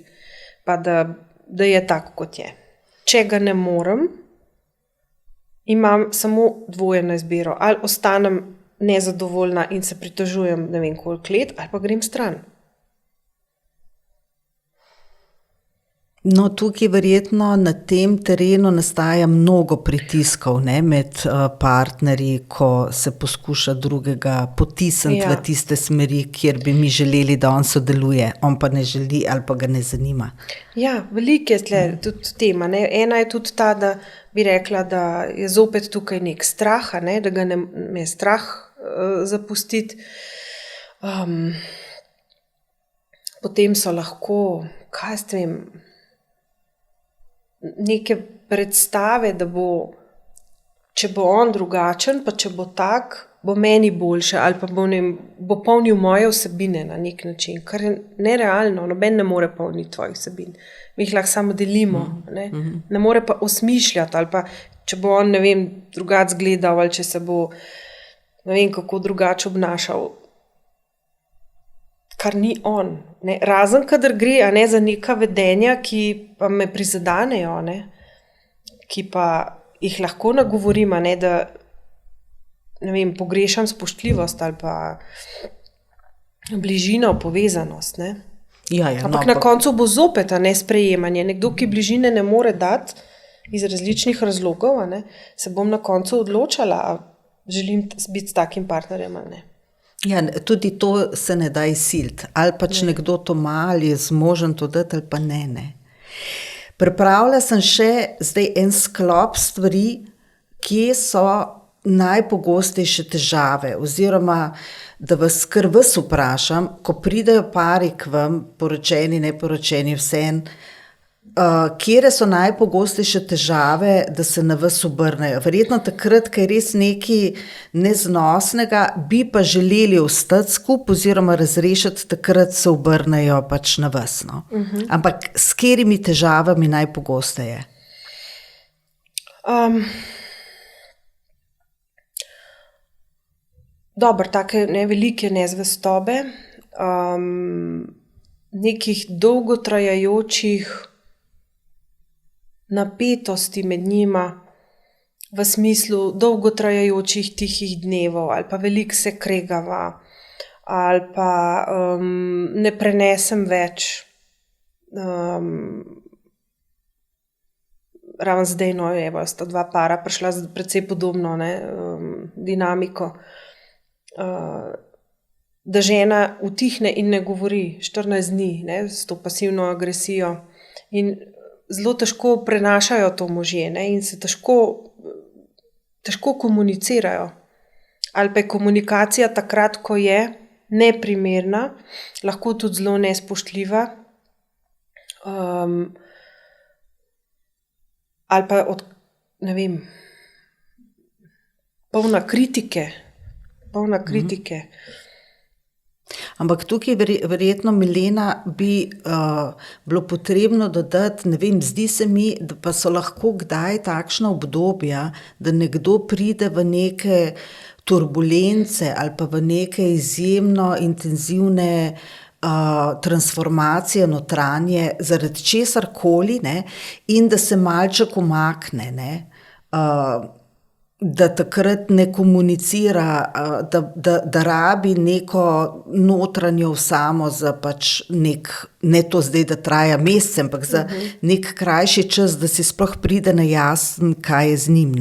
pa da je tako, kot je. Če ga ne morem, imam samo dvoje na izbiro. Ali ostanem nezadovoljna in se pritožujem, ne vem koliko let, ali pa grem stran. No, tukaj verjetno na tem terenu nastaja mnogo pritiskov, ne, med partnerji, ko se poskuša drugega potisniti v tiste smeri, kjer bi mi želeli, da on sodeluje, on pa ne želi ali pa ga ne zanima. Ja, veliko je tle tudi tema. Ne. Ena je tudi ta, da bi rekla, da je zopet tukaj nek strah, ne, da ga me je strah zapustiti. Potem so lahko, kaj s tem, neke predstave, da bo, če bo on drugačen, pa če bo tak, bo meni boljše ali pa bo polnil moje vsebine na nek način, kar je nerealno, noben ne more polniti tvojih vsebin. Mi jih lahko samo delimo, ne more pa osmišljati ali pa, če bo on, ne vem, drugače gledal ali če se bo, ne vem, kako drugače obnašal, kar ni on. Ne? Razen, kadar gre, a ne, za neka vedenja, ki pa me prizadanejo, ne? Ki pa jih lahko nagovorim, a ne, da, ne vem, pogrešam spoštljivost ali pa bližino, povezanost, ne. Ampak na koncu bo zopet, a ne, sprejemanje. Nekdo, ki bližine ne more dati iz različnih razlogov, a ne, se bom na koncu odločala, a želim biti s takim partnerjem ali ne. Ja, tudi to se ne da izsiliti. Ali pač nekdo to ima, ali je zmožen to dati, ali pa ne. Pripravila sem še zdaj en sklop stvari, kje so najpogostejše težave, oziroma da vas kar vas vprašam, ko pridejo pari k vam, poročeni, neporočeni, vseeno, kje so najpogostejše težave, da se na vas obrnejo. Verjetno takrat, ko je res nekaj neznosnega, bi pa želeli ostati skupaj oziroma razrešiti, takrat se obrnejo pač na vas. No? Ampak s katerimi težavami najpogosteje? Dobro, take velike nezvestobe, nekih dolgotrajajočih napetosti med njima, v smislu dolgotrajajočih tihih dnevov, ali pa veliko se kregava, ali pa ne prenesem več ravno zdaj, sta dva para prišla z precej podobno dinamiko, da žena utihne in ne govori 14 dni s to pasivno agresijo in zelo težko prenašajo to možje in se težko komunicirajo. Ali pa je komunikacija takrat, ko je neprimerna, lahko tudi zelo nespoštljiva, ali pa polna kritike. Ampak tukaj verjetno, Milena, bi bilo potrebno dodati, ne vem, zdi se mi, da pa so lahko kdaj takšna obdobja, da nekdo pride v neke turbulence ali pa v neke izjemno intenzivne transformacije notranje, zaradi česarkoli, in da se malček umakne, da takrat ne komunicira, da rabi neko notranjo osamo za pač ne to zdaj, da traja mesec, ampak za nek krajši čas, da si sploh pride na jasen, kaj je z njim,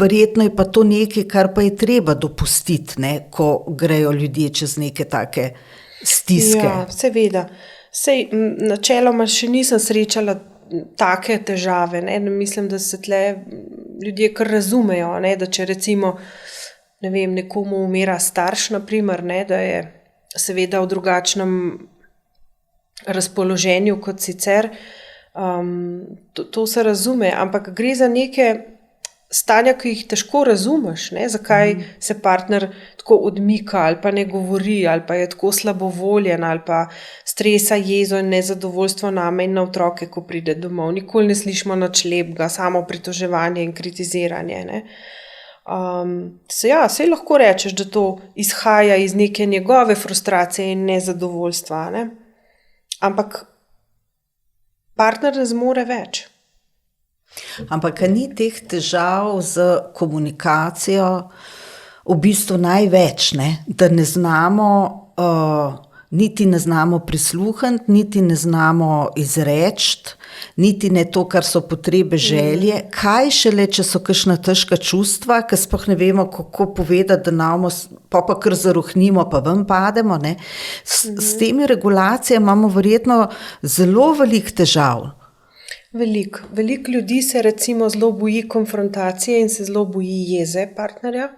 Verjetno je pa to nekaj, kar pa je treba dopustiti, ko grejo ljudje čez neke take stiske. Ja, seveda. Sej, načeloma še nisem srečala take težave, mislim, da se tle ljudje kar razumejo, da če recimo, nekomu umira starš, naprimer, da je seveda v drugačnem razpoloženju kot sicer, to se razume, ampak gre za neke stanja, ki jih težko razumeš, zakaj se partner tako odmika ali pa ne govori ali pa je tako slabovoljen ali pa stresa, jezo in nezadovoljstvo name in na otroke, ko pride domov. Nikoli ne slišimo nič lepega, samo pritoževanje in kritiziranje. Sej lahko rečeš, da to izhaja iz neke njegove frustracije in nezadovoljstva, ampak partner ne zmore več. Ampak ni teh težav z komunikacijo v bistvu največ, da ne znamo, niti ne znamo prisluhniti, niti ne znamo izreči, niti ne to, kar so potrebe, želje. Kaj šele, če so kakšna težka čustva, ker sploh ne vemo, kako povedati, da namo, pa kar zaruhnimo, pa ven pademo. S temi regulacijami imamo verjetno zelo veliko težav. Veliko ljudi se recimo zelo boji konfrontacije in se zelo boji jeze partnerja.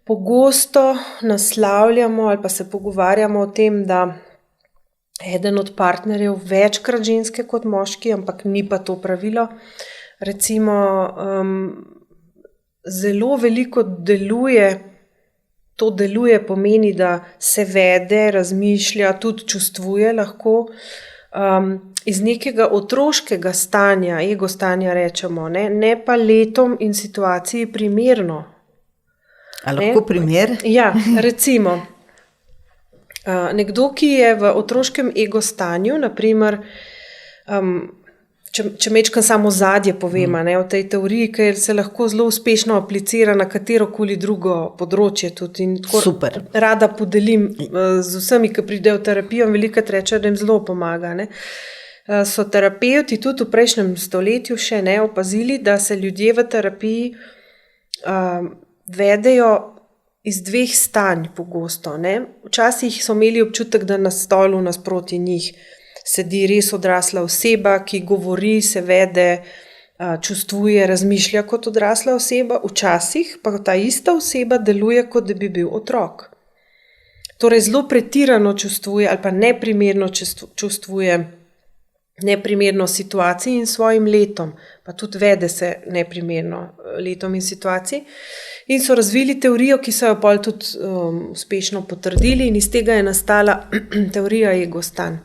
Pogosto naslavljamo ali pa se pogovarjamo o tem, da eden od partnerjev večkrat ženske kot moški, ampak ni pa to pravilo. Recimo zelo veliko deluje pomeni, da se vede, razmišlja, tudi čustvuje lahko, iz nekega otroškega stanja, ego stanja rečemo, ne pa letom in situaciji primerno. A lahko primer? Ja, recimo, nekdo, ki je v otroškem ego stanju, naprimer, če mečkam samo zadje povem, o tej teoriji, ker se lahko zelo uspešno aplicira na katerokoli drugo področje tudi. In tako super. Rada podelim z vsemi, ki pridejo v terapijo, velikokrat rečejo, da jim zelo pomaga. So terapevti tudi v prejšnjem stoletju še opazili, da se ljudje v terapiji vedejo iz dveh stanj pogosto. Včasih so imeli občutek, da na stolu nasproti njih sedi res odrasla oseba, ki govori, se vede, čustvuje, razmišlja kot odrasla oseba, včasih pa ta ista oseba deluje, kot da bi bil otrok. Torej zelo pretirano čustvuje ali pa neprimerno čustvuje neprimerno situaciji in svojim letom, pa tudi vede se neprimerno letom in situaciji. In so razvili teorijo, ki so jo pol tudi uspešno potrdili in iz tega je nastala teorija ego stanj,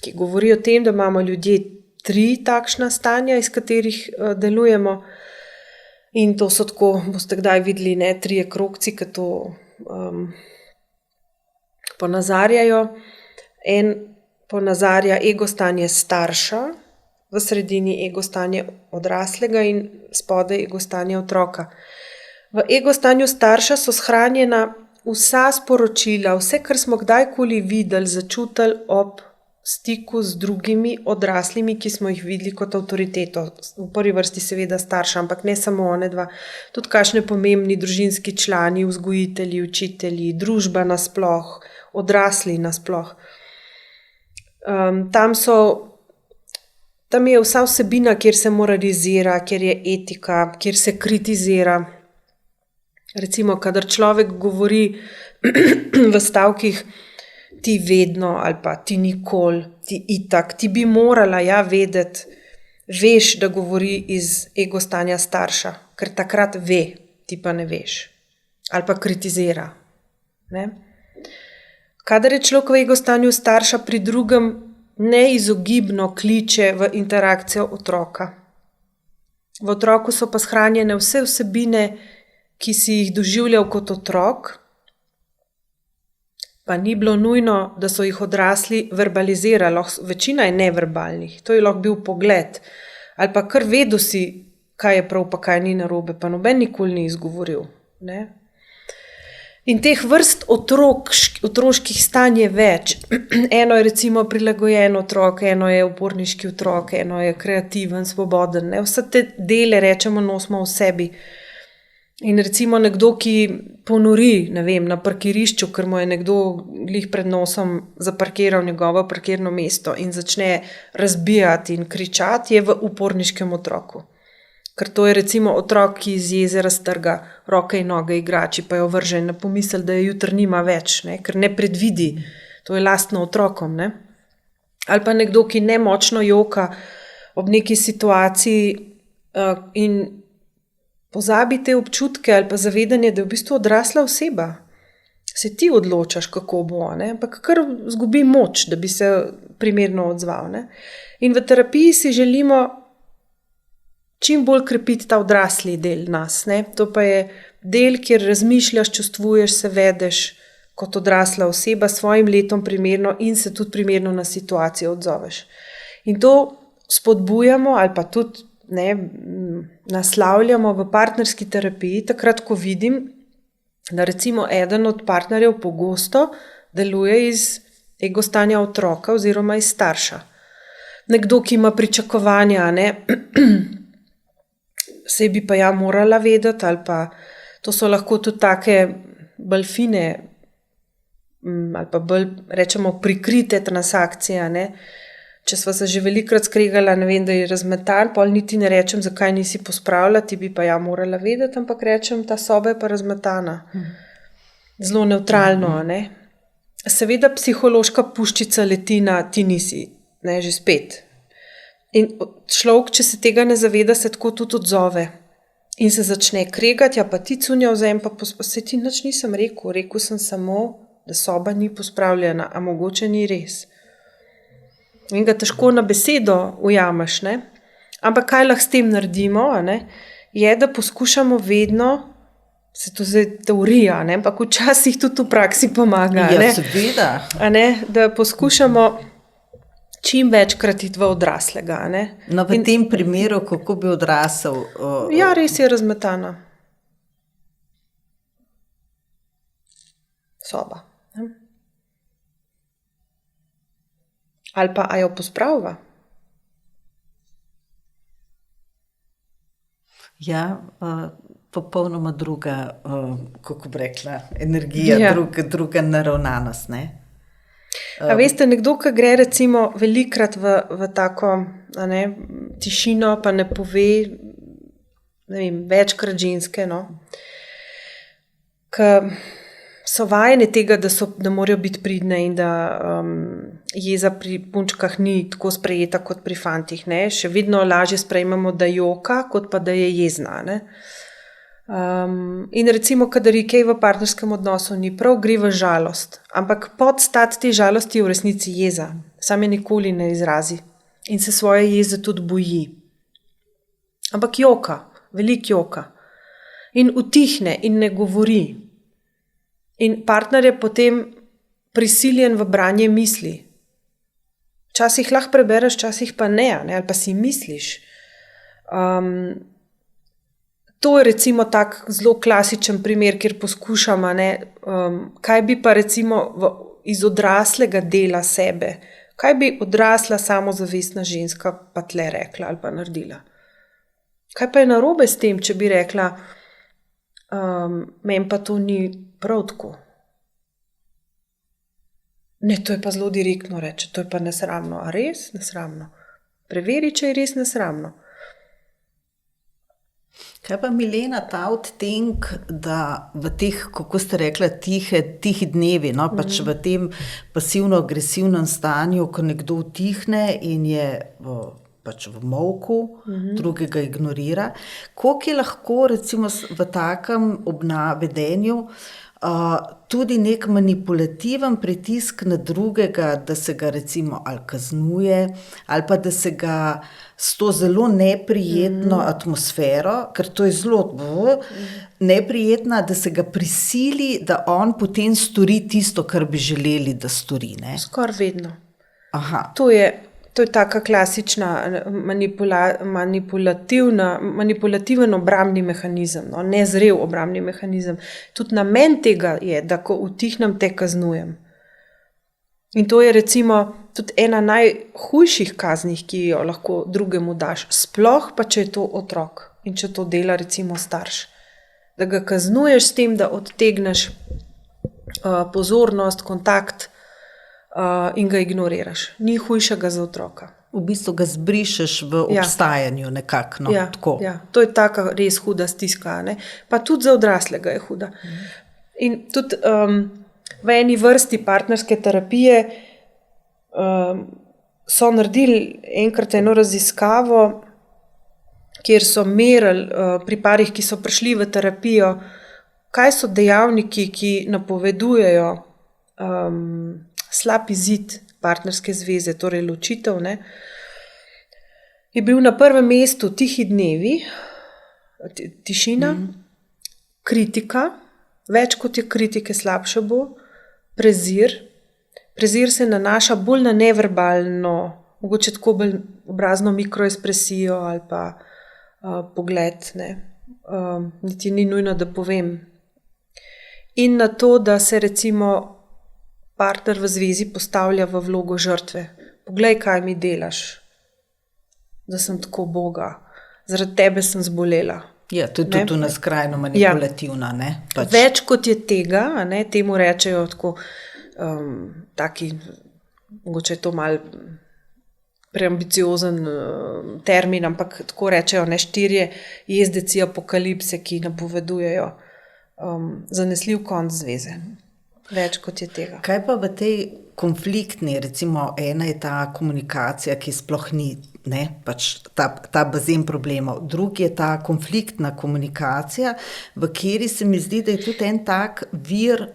ki govori o tem, da imamo ljudje 3 takšna stanja, iz katerih delujemo. In to so tako, boste kdaj videli, 3 krogci, ki to ponazarjajo. En ponazarja ego stanje starša, v sredini ego stanje odraslega in spodaj ego stanje otroka. V ego stanju starša so shranjena vsa sporočila, vse, kar smo kdajkoli videli, začutili ob stiku z drugimi odraslimi, ki smo jih videli kot avtoriteto. V prvi vrsti seveda starša, ampak ne samo one dva. Tudi kakšne pomembni družinski člani, vzgojitelji, učitelji, družba nasploh, odrasli nasploh. Tam je vsa vsebina, kjer se moralizira, kjer je etika, kjer se kritizira. Recimo, kadar človek govori v stavkih ti vedno ali pa ti nikoli, ti itak, ti bi morala vedeti, veš, da govori iz ego stanja starša, ker takrat ve, ti pa ne veš. Ali pa kritizira. Ne? Kadar je človek v ego stanju starša, pri drugem neizogibno kliče v interakcijo otroka. V otroku so pa shranjene vse vsebine, ki si jih doživljal kot otrok, pa ni bilo nujno, da so jih odrasli verbalizirali, večina je neverbalnih, to je lahko bil pogled, ali pa kar vedel si, kaj je prav, pa kaj ni narobe, pa noben nikoli ni izgovoril. Ne? In teh vrst otroških stanj je več. Eno je recimo prilagojen otrok, eno je uporniški otrok, eno je kreativen, svoboden. Ne? Vse te dele, rečemo, nosimo v sebi. In recimo nekdo, ki ponori, ne vem, na parkirišču, ker mu je nekdo glih pred nosom zaparkiral njegovo parkirno mesto in začne razbijati in kričati, je v uporniškem otroku. Ker to je recimo otrok, ki iz jeze raztrga roke in noge igrači, pa jo vrže in ne pomisli, da je jutri nima več, ne? Ker ne predvidi, to je lastno otrokom. Ne? Ali pa nekdo, ki nemočno joka ob neki situaciji in pozabi te občutke ali pa zavedanje, da je v bistvu odrasla oseba. Se ti odločaš, kako bo, ne? Ampak kar zgubi moč, da bi se primerno odzval. Ne? In v terapiji si želimo čim bolj krepiti ta odrasli del nas. Ne? To pa je del, kjer razmišljaš, čustvuješ, se vedeš kot odrasla oseba, svojim letom primerno in se tudi primerno na situacijo odzoveš. In to spodbujamo ali pa tudi naslavljamo v partnerski terapiji, takrat, ko vidim, da recimo eden od partnerjev pogosto deluje iz ego stanja otroka oziroma iz starša. Nekdo, ki ima pričakovanja, se bi pa morala vedeti, ali pa to so lahko tudi take bolj fine ali pa bolj, rečemo, prikrite transakcije, Če sva se že velikrat skregala, ne vem, da je razmetan, pol niti ne rečem, zakaj nisi pospravila, ti bi pa morala vedeti, ampak rečem, ta soba je pa razmetana. Zelo nevtralno, Seveda psihološka puščica leti na ti nisi, že spet. In človek, če se tega ne zaveda, se tako tudi odzove. In se začne kregati, pa ti cunja vzem, pa se ti nič nisem rekel sem samo, da soba ni pospravljena, a mogoče ni res. In ga težko na besedo ujameš, Ampak kaj lahko s tem naredimo, je, da poskušamo vedno, se to zdaj teorija, ampak včasih tudi v praksi pomaga, seveda. Da poskušamo čim večkrat iti v odraslega. No, v tem primeru, kako bi odrasel? Ja, res je razmetana soba. Ali pa, a jo pospraviva? Ja, popolnoma druga, kako bi rekla, energija, druga naravnanost, A veste, nekdo, ki gre recimo velikrat v tako tišino, pa ne pove, ne vem, večkrat ženske, ki so vajene tega, da morajo biti pridne in da jeza pri punčkah ni tako sprejeta kot pri fantih. Še vedno lažje sprejmemo, da joka, kot pa da je jezna. In recimo, kadar je kaj v partnerskem odnosu ni prav, gre v žalost. Ampak podstat te žalosti je v resnici jeza. Sam je nikoli ne izrazi. In se svoje jeze tudi boji. Ampak joka, veliko joka. In utihne in ne govori. In partner je potem prisiljen v branje misli. Včasih lahko prebereš, včasih pa ne, ali pa si misliš. To je recimo tak zelo klasičen primer, kjer poskušamo, kaj bi pa recimo iz odraslega dela sebe, Kaj bi odrasla samozavestna ženska pa tle rekla ali pa naredila? Kaj pa je narobe s tem, če bi rekla, meni pa to ni prav tako? Ne, to je pa zelo direktno reče, to je pa nesramno. A res? Nesramno. Preveri, če je res nesramno. Kaj pa, Milena, ta odtenek, da v teh, kako ste rekla, tihi dnevi, no, pač v tem pasivno-agresivnem stanju, ko nekdo utihne in je pač v molku, drugega ignorira, koliko je lahko recimo v takem obnavedenju tudi nek manipulativen pritisk na drugega, da se ga recimo ali kaznuje, ali pa da se ga s to zelo neprijetno atmosfero, ker to je zelo neprijetna, da se ga prisili, da on potem stori tisto, kar bi želeli, da stori. Ne? Skoraj vedno. Aha. To je taka klasična manipulativen obrambni mehanizem, no? Nezrel obrambni mehanizem. Tudi namen tega je, da ko utihnem, te kaznujem. In to je recimo tudi ena najhujših kaznih, ki jo lahko drugemu daš, sploh pa, če je to otrok in če to dela recimo starš. Da ga kaznuješ s tem, da odtegneš pozornost, kontakt in ga ignoriraš. Ni hujšega za otroka. V bistvu ga zbrišeš v obstajanju nekako. No, tako. Ja, to je taka res huda stiska. Ne? Pa tudi za odraslega je huda. In tudi v eni vrsti partnerske terapije so naredili enkrat eno raziskavo, kjer so merili pri parih, ki so prišli v terapijo, kaj so dejavniki, ki napovedujejo slab izid partnerske zveze, torej ločitev, ne, je bil na prvem mestu tihi dnevi, tišina, kritika, več kot je kritike, slabše bo, prezir. Prezir se nanaša bolj na neverbalno, mogoče tako bolj obrazno mikroespresijo ali pa pogled, ne. Niti ni nujno, da povem. In na to, da se recimo partner v zvezi postavlja v vlogo žrtve. Poglej, kaj mi delaš, da sem tako uboga, zaradi tebe sem zbolela. Ja, to je tudi skrajno manipulativna. Ne? Pač. Več kot je tega, ne, temu rečejo tako, taki, mogoče je to malo preambiciozen termin, ampak tako rečejo, ne, 4 jezdeci apokalipse, ki napovedujejo zanesljiv konc zveze. Več kot je tega. Kaj pa v tej konfliktni, recimo ena je ta komunikacija, ki sploh ni, ne, pač ta bazen problemov. Drugi je ta konfliktna komunikacija, v kateri se mi zdi, da je tudi en tak vir,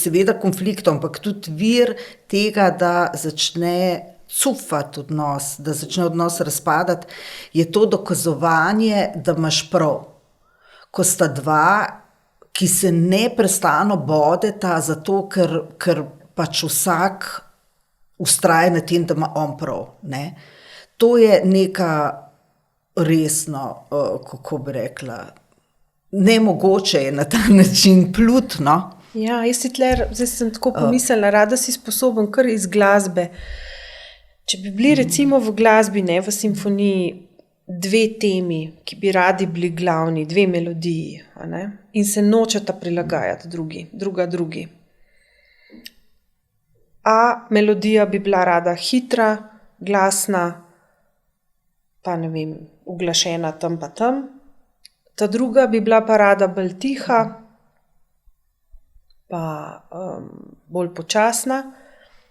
seveda konfliktov, ampak tudi vir tega, da začne cufati odnos, da začne odnos razpadati, je to dokazovanje, da imaš prav. Ko sta dva, ki se neprestano bodeta zato, ker pač vsak vztraja na tem, da ima on prav. Ne? To je neka resno, kako bi rekla, nemogoče je na ta način plutno. Ja, zdaj sem tako pomislila, rada si sposoben kar iz glasbe. Če bi bili recimo v glasbi, ne, v simfoniji, 2 temi, ki bi radi bili glavni, 2 melodiji, ne? In se nočeta prilagajati drugi. A melodija bi bila rada hitra, glasna, pa ne vem, uglašena tam pa tam. Ta druga bi bila pa rada bolj tiha, pa bolj počasna.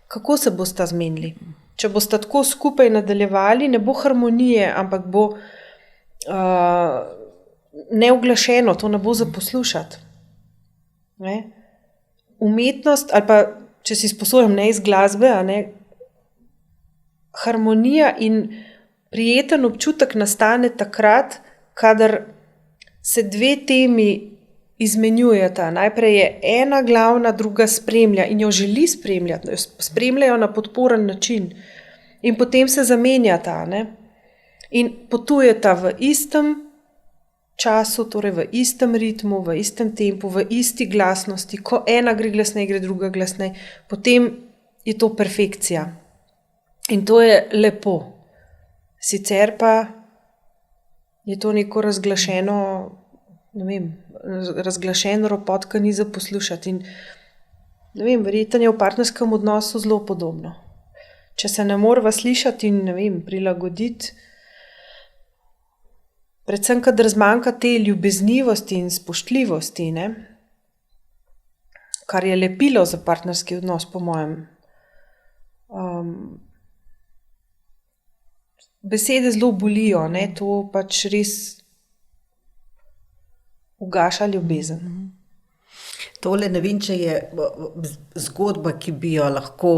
Kako se bosta zmenili? Če boste tako skupaj nadaljevali, ne bo harmonije, ampak bo neuglašeno, to ne bo za poslušati. Ne? Umetnost, ali pa, če si sposojam ne iz glasbe, ne, harmonija in prijeten občutek nastane takrat, kadar se 2 temi izmenjujeta. Najprej je ena glavna, druga spremlja in jo želi spremljati, spremljajo na podporen način in potem se zamenjata, ne? In potujeta v istem času, torej v istem ritmu, v istem tempu, v isti glasnosti. Ko ena gre glasneje, gre druga glasneje, potem je to perfekcija. In to je lepo. Sicer pa je to neko razglašeno, razglašen ropot, ki ni za poslušati. In verjetno je v partnerskem odnosu zelo podobno. Če se ne morava slišati in prilagoditi, predvsem, kadar zmanjka te ljubeznivosti in spoštljivosti, kar je lepilo za partnerski odnos, po mojem. Besede zelo bolijo, to pač res ugaša ljubezen. Tole ne vem, če je zgodba, ki bi jo lahko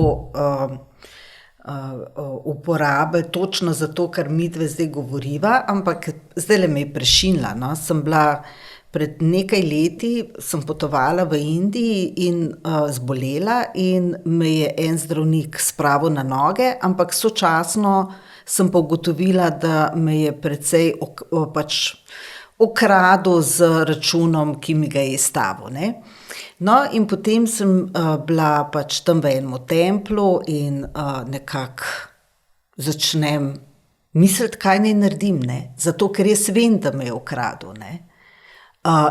uporabili točno zato, kar midve zdaj govoriva, ampak zdajle me je prešinila, no. Sem bila pred nekaj leti, sem potovala v Indiji in zbolela in me je en zdravnik spravil na noge, ampak sočasno sem pa ugotovila, da me je precej okradel z računom, ki mi ga je izstavil, No, in potem sem bila pač tam v enem templu in nekako začnem misliti, kaj naj naredim, zato, ker jaz vem, da me je ukradel,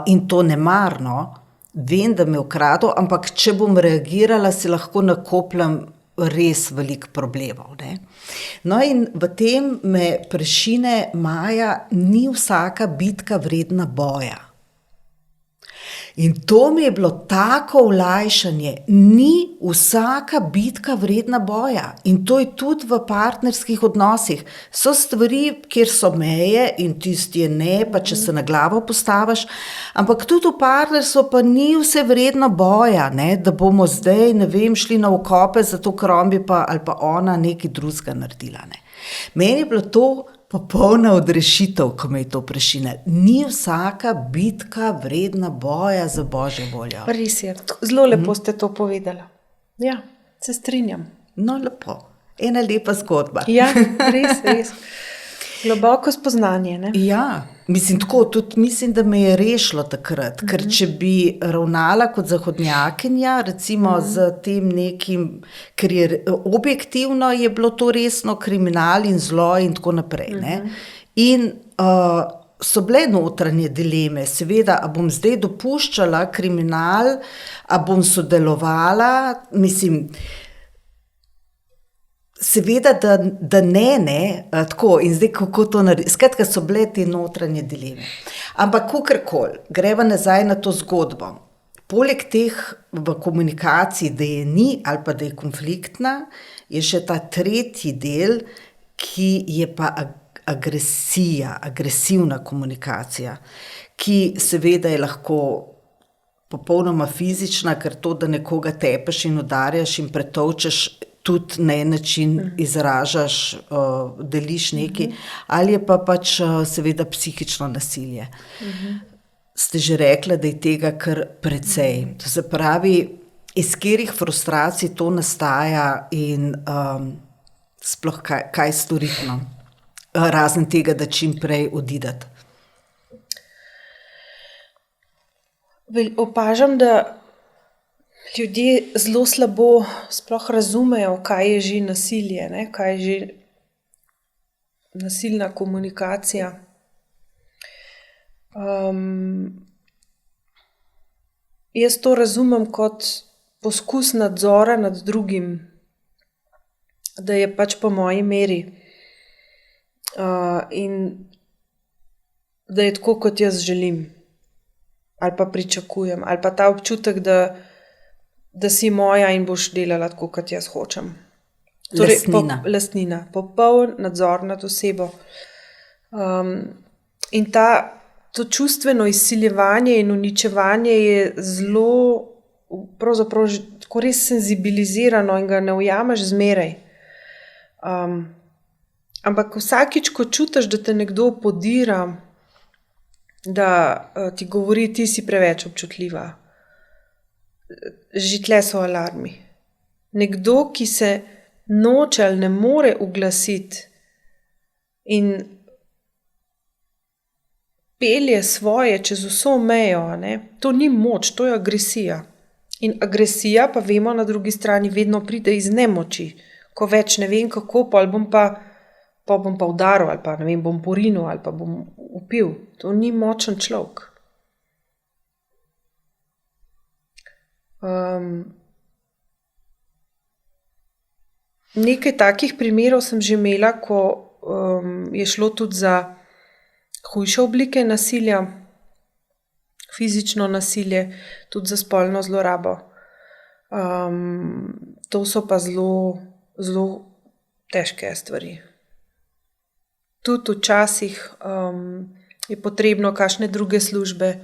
in to nemarno, vem, da me je ukradel, ampak če bom reagirala, si lahko nakopljem res veliko problemov, No, in v tem me prešine, Maja, ni vsaka bitka vredna boja. In to mi je bilo tako olajšanje, ni vsaka bitka vredna boja. In to je tudi v partnerskih odnosih. So stvari, kjer so meje in tisti je ne, pa če se na glavo postaviš, ampak tudi v partnerstvu pa ni vse vredno boja, da bomo zdaj, šli na okope, zato ker on bi pa ali pa ona nekaj drugega naredila, Meni je bilo to popolna odrešitev, ko me je to prešinilo. Ni vsaka bitka vredna boja, za božjo voljo. Res je, zelo lepo ste to povedala. Ja, se strinjam. No, lepo. Ena lepa zgodba. Ja, res. Globoko spoznanje, Ja, mislim, da me je rešilo takrat, ker če bi ravnala kot zahodnjakinja, recimo z tem nekim, ker je objektivno je bilo to resno kriminal in zlo in tako naprej, In so bile notranje dileme, seveda, a bom zdaj dopuščala kriminal, a bom sodelovala, seveda, da ne, tako, in zdaj kako to narediti, skratka so bile te notranje dileme. Ampak kakorkoli, greva nazaj na to zgodbo. Poleg teh v komunikaciji, da je ni ali pa da je konfliktna, je še ta tretji del, ki je pa agresivna komunikacija, ki seveda je lahko popolnoma fizična, ker to, da nekoga tepeš in udarjaš in pretolčeš, tudi na en način izražaš, deliš nekaj, ali je pa pač seveda psihično nasilje. Ste že rekla, da je tega kar precej. To se pravi, iz katerih frustracij to nastaja in sploh kaj storiti, razen tega, da čim prej odideti. Opažam, da ljudje zelo slabo sploh razumejo, kaj je že nasilje, kaj je že nasilna komunikacija. Jaz to razumem kot poskus nadzora nad drugim, da je pač po moji meri, in da je tako, kot jaz želim, ali pa pričakujem, ali pa ta občutek, da si moja in boš delala tako, kot jaz hočem. Lastnina. Lastnina, popoln nadzor nad osebo. In to čustveno izsiljevanje in uničevanje je zelo, pravzaprav tako res senzibilizirano in ga ne ujameš zmeraj. Ampak vsakič, ko čutiš, da te nekdo podira, da ti govori, ti si preveč občutljiva, že tle so alarmi. Nekdo, ki se noče ali ne more uglasiti in pelje svoje čez vso mejo, to ni moč, to je agresija. In agresija, pa vemo, na drugi strani vedno pride iz nemoči. Ko več ne vem kako, pol bom pa udaril, ali pa ne vem, bom porinil, ali pa bom upil. To ni močen človek. Nekaj takih primerov sem že imela, ko je šlo tudi za hujše oblike nasilja, fizično nasilje, tudi za spolno zlorabo. To so pa zelo, zelo težke stvari. Tudi včasih je potrebno kakšne druge službe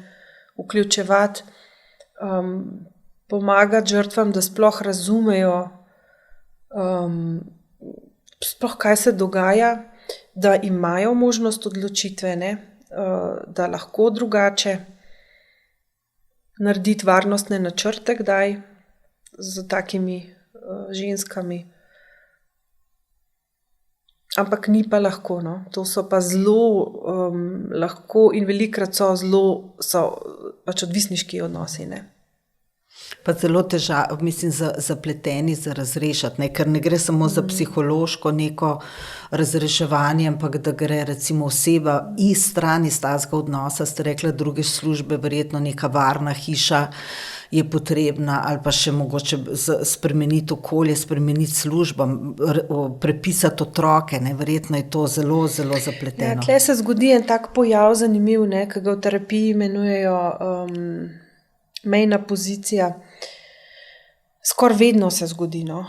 vključevati, pomagati žrtvam, da sploh razumejo, sploh kaj se dogaja, da imajo možnost odločitve, ne? Da lahko drugače narediti varnostne načrte kdaj z takimi ženskami. Ampak ni pa lahko, no. To so pa zelo lahko in velikokrat so pač odvisniški odnosi, ne. Pa zelo zapleteni za razrešiti, ne? Ker ne gre samo za psihološko neko razreševanje, ampak da gre recimo oseba iz strani takega odnosa, ste rekla, druge službe, verjetno neka varna hiša je potrebna, ali pa še mogoče spremeniti okolje, spremeniti službo, prepisati otroke, ne? Verjetno je to zelo, zelo zapleteno. Ja, tle se zgodi en tak pojav zanimiv, ne, ki ga v terapiji imenujejo mejna pozicija. Skoraj vedno se zgodi, no.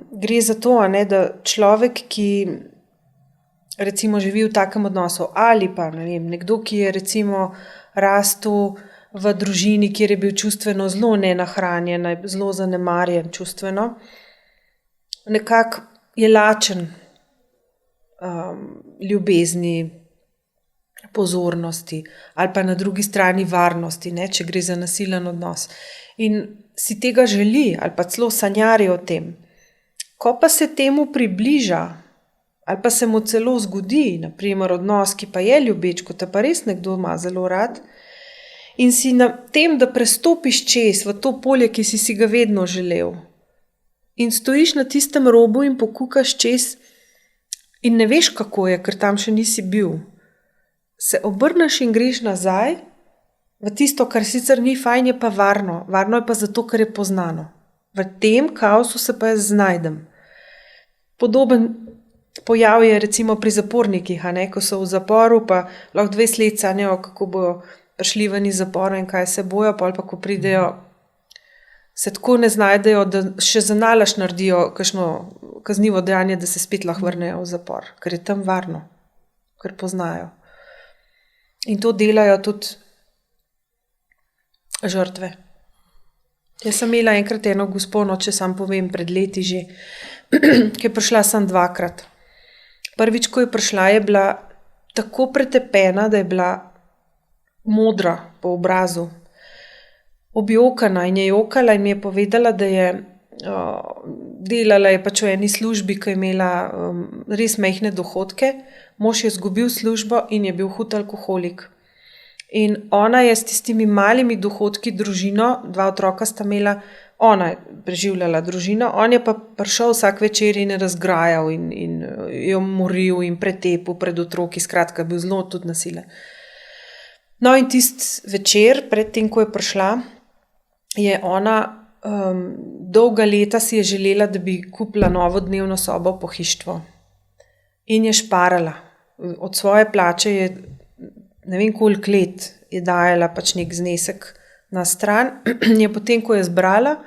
Gre za to, ne, da človek, ki recimo živi v takem odnosu, ali pa ne vem, nekdo, ki je recimo rastel v družini, kjer je bil čustveno zelo nenahranjen, zelo zanemarjen čustveno, nekako je lačen ljubezni, pozornosti, ali pa na drugi strani varnosti, ne, če gre za nasilen odnos. In si tega želi, ali pa celo sanjari o tem. Ko pa se temu približa, ali pa se mu celo zgodi, na primer odnos, ki pa je ljubeč, ko te pa res nekdo ima zelo rad, in si na tem, da prestopiš čez v to polje, ki si ga vedno želel, in stojiš na tistem robu in pokukaš čez in ne veš, kako je, ker tam še nisi bil, se obrneš in greš nazaj v tisto, kar sicer ni fajn, je pa varno. Varno je pa zato, ker je poznano. V tem kaosu se pa jaz znajdem. Podoben pojav je recimo pri zapornikih, ne, ko so v zaporu, pa lahko 20 let sanjajo, kako bojo prišli ven iz zapora in kaj se bojo, pa ko pridejo, se tako ne znajdejo, da še zanalašč naredijo kakšno kaznivo dejanje, da se spet lahko vrnejo v zapor, ker je tam varno, ker poznajo. In to delajo tudi žrtve. Jaz sem imela enkrat eno gospo, no, če sam povem, pred leti že, ki je prišla sem 2-krat. Prvič, ko je prišla, je bila tako pretepena, da je bila modra po obrazu, objokana in je jokala in mi je povedala, da je delala je pač v eni službi, ki je imela res majhne dohodke, mož je izgubil službo in je bil hud alkoholik. In ona je s tistimi malimi dohodki družino, 2 otroka sta imela, ona je preživljala družino, on je pa prišel vsak večer in razgrajal in jo moril in pretepil pred otroki, skratka bil zelo tudi nasilen. No in tisti večer, pred tem, ko je prišla, je ona dolga leta si je želela, da bi kupila novo dnevno sobo pohištvo. In je šparala. Od svoje plače je, ne vem koliko let, je dajala pač nek znesek na stran. Je potem, ko je zbrala,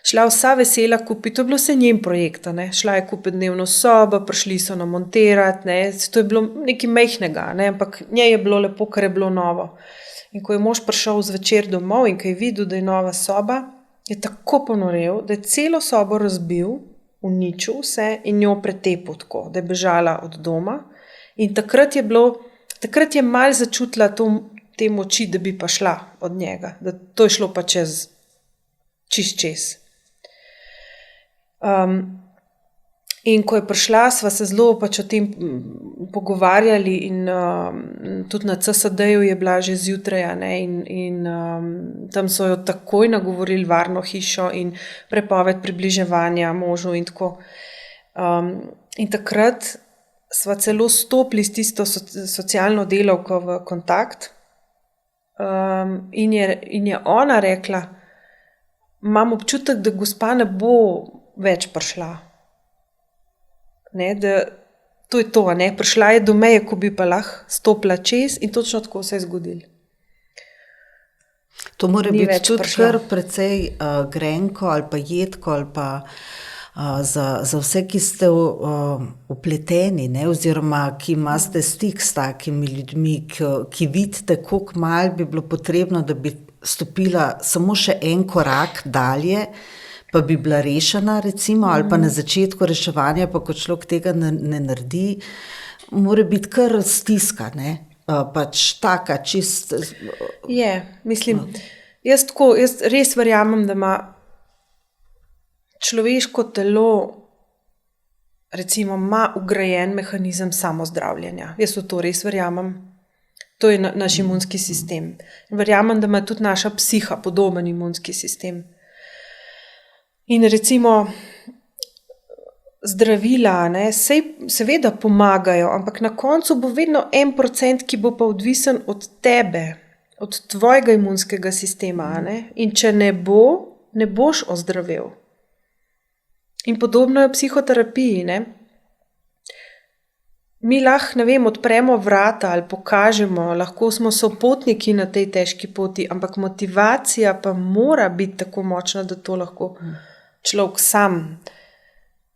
šla vsa vesela kupiti, to je bilo vse njen projekt, ne. Šla je kupiti dnevno sobo, prišli so namontirati, ne. To je bilo nekaj majhnega, ne, ampak njej je bilo lepo, ker je bilo novo. In ko je mož prišel zvečer domov in ko je videl, da je nova soba, je tako ponorel, da je celo sobo razbil, uničil vse in njo pretepil tako, da je bežala od doma. In takrat je malo začutila te moči, da bi pa šla od njega, da to je šlo pa čez. In ko je prišla, sva se zelo pač o tem pogovarjali in tudi na CSD-ju je bila že zjutraj, in tam so jo takoj nagovorili varno hišo in prepoved približevanja možu in tako. In takrat sva celo stopili s tisto socialno delavko v kontakt, in je ona rekla, imam občutek, da gospa ne bo več prišla. Da to je to, prišla je do meje, ko bi pa lahko stopila čez, in točno tako se je zgodilo. To mora biti tudi kar precej grenko ali pa jedko ali pa za vse, ki ste vpleteni, oziroma ki imate stik s takimi ljudmi, ki vidite, koliko malo bi bilo potrebno, da bi stopila samo še en korak dalje, pa bi bila rešena, recimo, ali pa na začetku reševanja, pa ko človek tega ne naredi, mora biti kar stiska, pač taka čist. Je, mislim, jaz res verjamem, da ima človeško telo, recimo, ima vgrajen mehanizem samozdravljenja. Jaz v to res verjamem. To je naš imunski sistem. Verjamem, da ima tudi naša psiha podoben imunski sistem. In recimo zdravila, seveda pomagajo, ampak na koncu bo vedno 1%, ki bo pa odvisen od tebe, od tvojega imunskega sistema. In če ne boš ozdravel. In podobno je v psihoterapiji. Mi lahko, odpremo vrata ali pokažemo, lahko smo sopotniki na tej težki poti, ampak motivacija pa mora biti tako močna, da to lahko človek sam.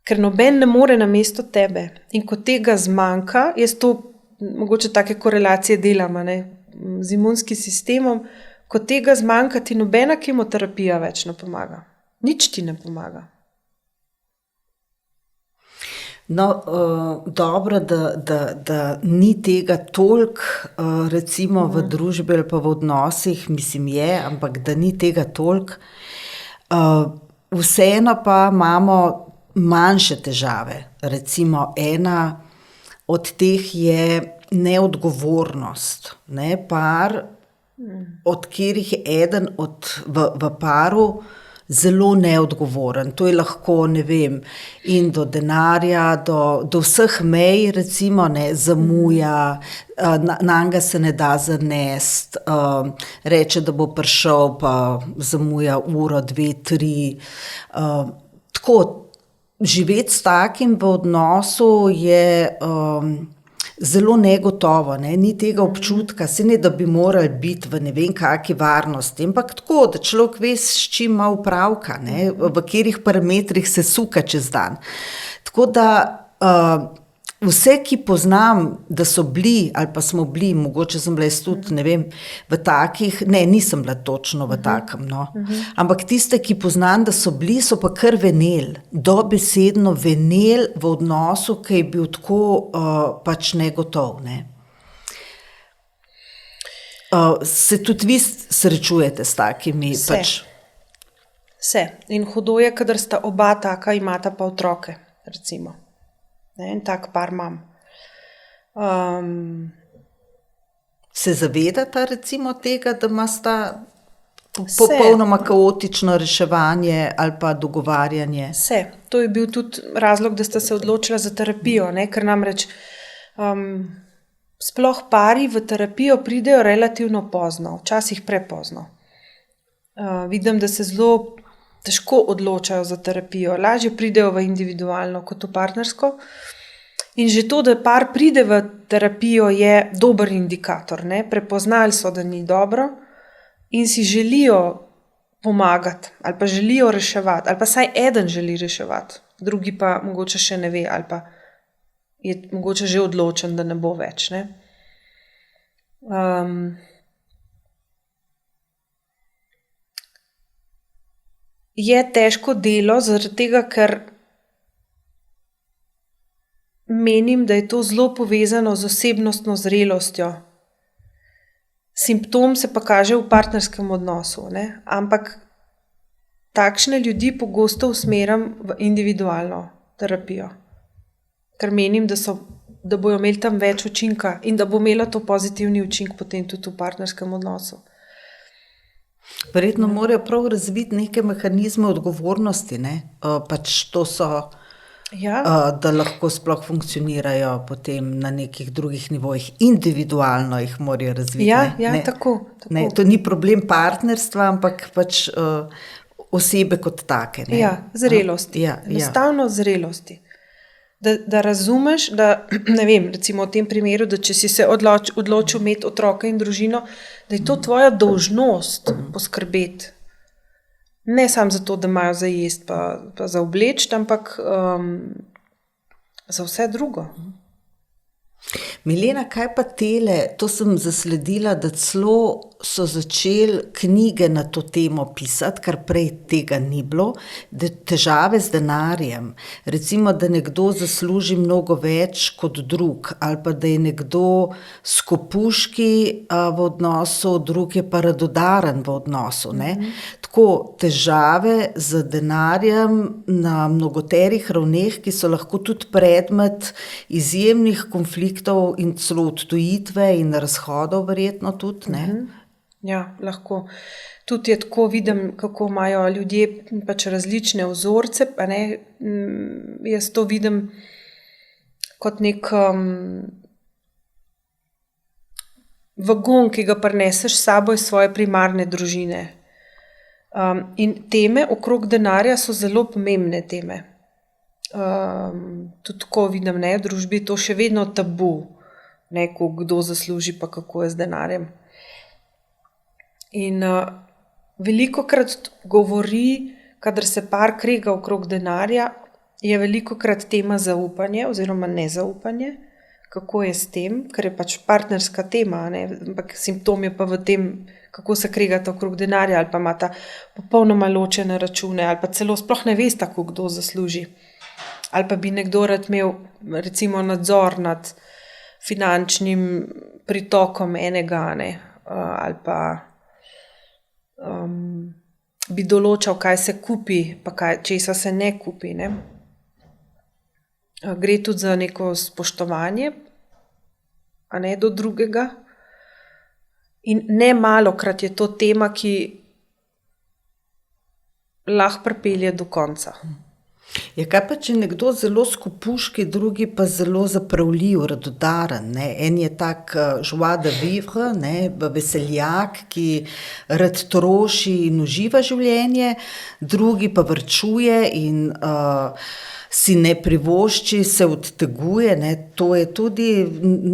Ker noben ne more namesto tebe. In ko tega zmanjka, jaz to mogoče take korelacije delam, z imunskim sistemom, ko tega zmanjka, ti nobena kemoterapija več ne pomaga. Nič ti ne pomaga. No, dobro, da ni tega toliko, recimo v družbi ali pa v odnosih, mislim je, ampak da ni tega toliko. Vseeno pa imamo manjše težave. Recimo ena od teh je neodgovornost. Par, od katerih je eden v paru zelo neodgovoren. To je lahko, in do denarja, do vseh mej, recimo, zamuja, nanj se ne da zanesti, reče, da bo prišel, pa zamuja uro, 2, 3. Tako, živeti s takim v odnosu je zelo negotovo, ni tega občutka, se ne, da bi morali biti v ne vem kakšni varnosti, ampak tako, da človek ve, s čim ima opravka, v katerih parametrih se suka čez dan. Tako da vse, ki poznam, da so bili ali pa smo bili, mogoče sem bila tudi, v takih, nisem bila točno v takem, ampak tiste, ki poznam, da so bili, so pa kar veneli, dobesedno veneli v odnosu, ki je bil tako pač negotov. Se tudi vi srečujete s takimi? Se. In hudo je, kadar sta oba taka, imata pa otroke, recimo. En tak par imam. Se zavedata recimo tega, da imata popolnoma kaotično reševanje ali pa dogovarjanje? Se. To je bil tudi razlog, da sta se odločila za terapijo, ker namreč sploh pari v terapijo pridejo relativno pozno, včasih prepozno. Vidim, da se zelo težko odločajo za terapijo. Lažje pridejo v individualno kot v partnersko. In že to, da par pride v terapijo, je dober indikator. Prepoznali so, da ni dobro in si želijo pomagati ali pa želijo reševati, ali pa saj eden želi reševati, drugi pa mogoče še ne ve ali pa je mogoče že odločen, da ne bo več. Je težko delo, zaradi tega, ker menim, da je to zelo povezano z osebnostno zrelostjo. Simptom se pa kaže v partnerskem odnosu, ampak takšne ljudi pogosto usmerim v individualno terapijo, ker menim, da so da bojo imeli tam več učinka in da bo imela to pozitivni učinek potem tudi v partnerskem odnosu. Verjetno morajo prav razviti neke mehanizme odgovornosti, ne? Pač to so, da lahko sploh funkcionirajo potem na nekih drugih nivojih. Individualno jih morajo razviti. Ne? Tako. Ne, to ni problem partnerstva, ampak pač osebe kot take. Ne? Zrelosti. Enostavno zrelosti. Da razumeš, da, ne vem, recimo v tem primeru, da če si se odločil imeti otroka in družino, da je to tvoja dolžnost poskrbeti. Ne samo zato, da imajo za jesti pa za obleči, ampak za vse drugo. Milena, kaj pa tele? To sem zasledila, da celo so začeli knjige na to temo pisati, kar prej tega ni bilo, da težave z denarjem. Recimo, da nekdo zasluži mnogo več kot drug, ali pa da je nekdo skopuški v odnosu, drug je pa radodaren v odnosu. Ne? Tako težave z denarjem na mnogoterih ravneh, ki so lahko tudi predmet izjemnih konfliktov in celo odtujitve in razhodov verjetno tudi, ne? Ja, lahko. Tudi je tako, vidim, kako imajo ljudje pač različne vzorce, pa ne, jaz to vidim kot nek vagon, ki ga prineseš s sabo iz svoje primarne družine. In teme okrog denarja so zelo pomembne teme. Tudi tako vidim, ne, v družbi je to še vedno tabu, ne, kdo zasluži pa kako je z denarjem. In velikokrat govori, kadar se par krega okrog denarja, je velikokrat tema zaupanje oziroma nezaupanje, kako je s tem, ker je pač partnerska tema, ne, ampak simptom je pa v tem, kako se kregata okrog denarja, ali pa imata popolnoma ločene račune, ali pa celo sploh ne vesta, kako kdo zasluži. Ali pa bi nekdo rad imel recimo nadzor nad finančnim pritokom enega, ne, ali pa bi določal, kaj se kupi, pa česa se ne kupi. Ne. Gre tudi za neko spoštovanje, a ne do drugega. In ne malokrat je to tema, ki lahko pripelje do konca. Ja, kaj pa, če nekdo zelo skopuški, drugi pa zelo zapravljiv, radodaren, ne? En je tak joie de vivre, ne? Veseljak, ki rad troši in uživa življenje, drugi pa varčuje in si ne privošči, se odteguje, ne? To je tudi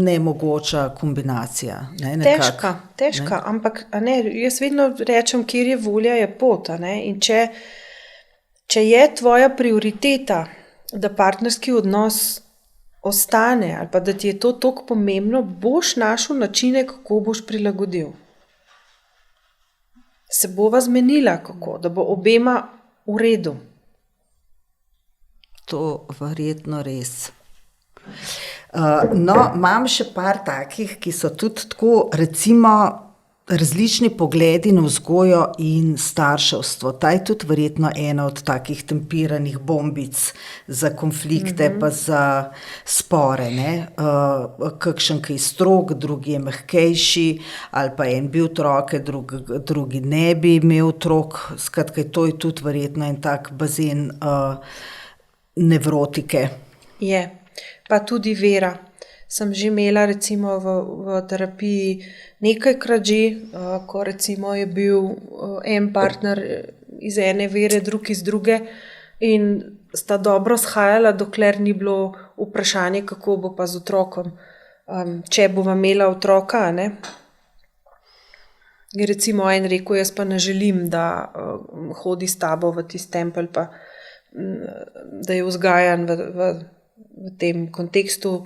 nemogoča kombinacija. Ne? Težka, ne? Ampak a ne, jaz vedno rečem, kjer je volja, je pot. A ne? In če je tvoja prioriteta, da partnerski odnos ostane ali pa da ti je to toliko pomembno, boš našel načine, kako boš prilagodil. Se bova zmenila, kako, da bo obema v redu. To verjetno res. No, imam še par takih, ki so tudi tako, recimo, različni pogledi na vzgojo in starševstvo. Ta je tudi verjetno ena od takih tempiranih bombic za konflikte, pa za spore. Ne? Kakšen, ki je strog, drugi je mehkejši, ali pa en bi otroke, drugi ne bi imel otrok. Skratka, to je tudi verjetno en tak bazen nevrotike. Je, pa tudi vera. Sem že imela recimo v terapiji nekajkrat že, ko recimo je bil en partner iz ene vere, drug iz druge in sta dobro shajala, dokler ni bilo vprašanje, kako bo pa z otrokom. Če bova imela otroka, ne. Je recimo en rekel, jaz pa ne želim, da hodi s tabo v tisti tempelj, pa da je vzgajan v tem kontekstu.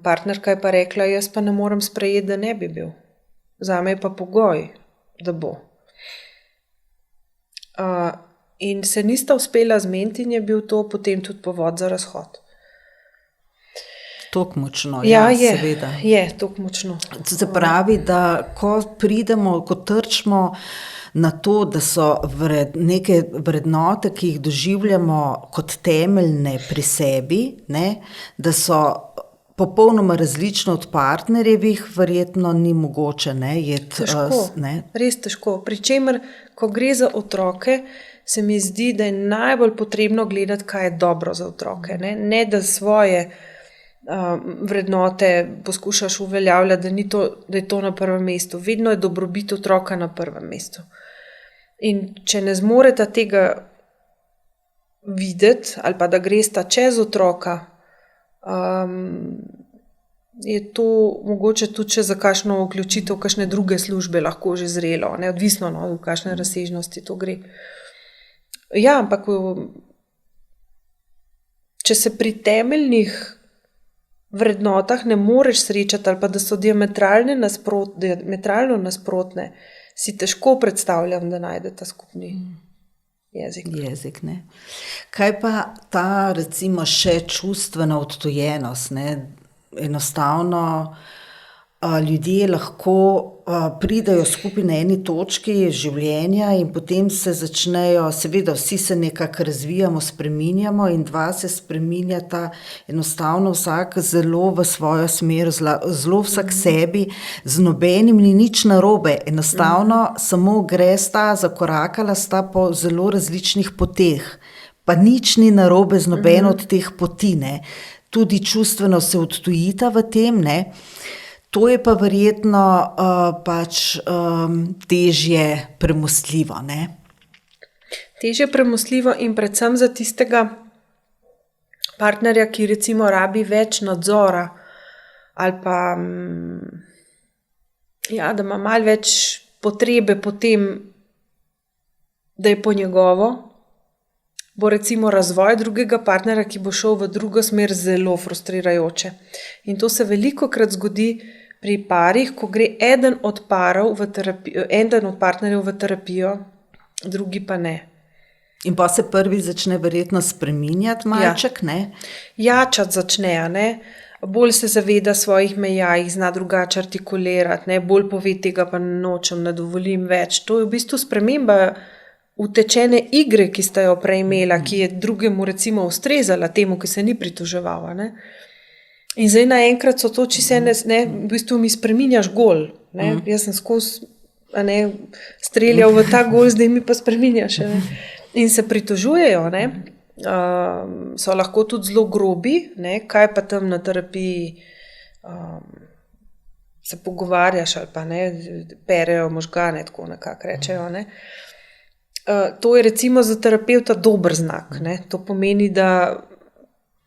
Partnerka je pa rekla, jaz pa ne morem sprejeti, da ne bi bil. Zame je pa pogoj, da bo. In se nista uspela zmeniti in je bil to potem tudi povod za razhod. Toliko močno, ja, seveda. Je, toliko močno. Se pravi, da ko pridemo, ko trčimo na to, da so neke vrednote, ki jih doživljamo kot temeljne pri sebi, ne, da so popolnoma različno od partnerjevih, verjetno ni mogoče, ne? Težko, res težko. Pričemer, ko gre za otroke, se mi zdi, da je najbolj potrebno gledati, kaj je dobro za otroke. Ne da svoje vrednote poskušaš uveljavljati, da je to na prvem mestu. Vedno je dobrobit otroka na prvem mestu. In če ne zmoreta tega videti, ali pa da gresta čez otroka, je to mogoče tudi če za kakšno vključitev, kakšne druge službe lahko že zrelo, neodvisno v kakšne razsežnosti to gre. Ja, ampak če se pri temeljnih vrednotah ne moreš srečati ali pa da so diametralno nasprotne, si težko predstavljam, da najdeta skupni jezik. Ne. Kaj pa ta, recimo, še čustvena odtujenost, ne? Enostavno ljudje lahko pridejo skupaj na eni točki življenja in potem se začnejo, seveda vsi se nekako razvijamo, spreminjamo in dva se spreminjata enostavno vsak zelo v svojo smer, zelo vsak sebi, z nobenim ni nič narobe, enostavno samo gresta, zakorakala sta po zelo različnih poteh, pa nič ni narobe z nobeno od teh poti, ne. Tudi čustveno se odtujita v tem, ne. To je pa verjetno težje premostljivo, ne? Težje premostljivo in predvsem za tistega partnerja, ki recimo rabi več nadzora ali pa da ima malo več potrebe po tem, da je po njegovo, bo recimo razvoj drugega partnerja, ki bo šel v drugo smer, zelo frustrirajoče. In to se velikokrat zgodi pri parih, ko gre eden od partnerjev v terapijo, drugi pa ne. In pa se prvi začne verjetno spreminjati malček, ne? Jačati začne, ne? Bolj se zaveda svojih meja, jih zna drugače artikulirati, ne? Bolj pove, tega pa nočem, ne dovolim več. To je v bistvu sprememba utečene igre, ki sta jo prej imela, ki je drugemu recimo ustrezala, temu, ki se ni pritoževal, ne. In zdaj naenkrat so to, če se v bistvu mi spreminjaš gol, ne. Jaz sem skozi streljal v ta gol, zdaj mi pa spreminjaš, ne. In se pritožujejo, ne. So lahko tudi zelo grobi, ne, kaj pa tam na terapiji se pogovarjaš ali pa ne, perejo možgane, tako nekako rečejo, ne. To je recimo za terapevta dober znak, ne. To pomeni, da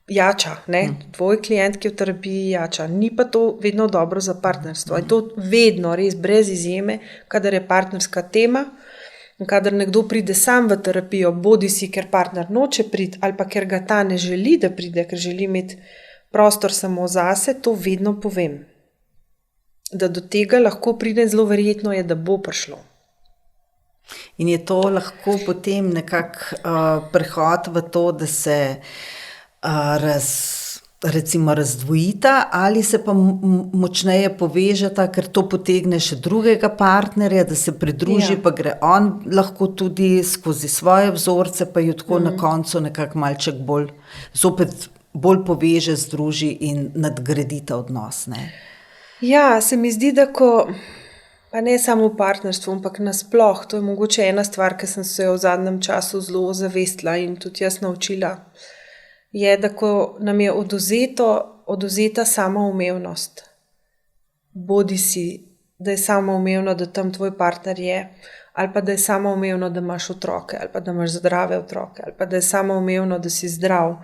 jača, ne. Tvoj klient, ki je v terapiji, jača. Ni pa to vedno dobro za partnerstvo. In to vedno, res brez izjeme, kadar je partnerska tema, in kadar nekdo pride sam v terapijo, bodisi ker partner noče priti, ali pa ker ga ta ne želi, da pride, ker želi imeti prostor samo zase, to vedno povem. Da do tega lahko pride, zelo verjetno je, da bo prišlo. In je to lahko potem nekako prehod v to, da se recimo razdvojita, ali se pa močneje povežeta, ker to potegne še drugega partnerja, da se pridruži, pa gre on lahko tudi skozi svoje vzorce, pa ju tako na koncu nekako malček bolj poveže, združi in nadgradita odnos, ne. Ja, se mi zdi, da pa ne samo v partnerstvu, ampak nasploh, to je mogoče ena stvar, ki sem se jo v zadnjem času zelo zavestila in tudi jaz naučila, je, da ko nam je odvzeta samoumevnost, bodisi, da je samoumevno, da tam tvoj partner je, ali pa da je samoumevno, da imaš otroke, ali pa da imaš zdrave otroke, ali pa da je samoumevno, da si zdrav,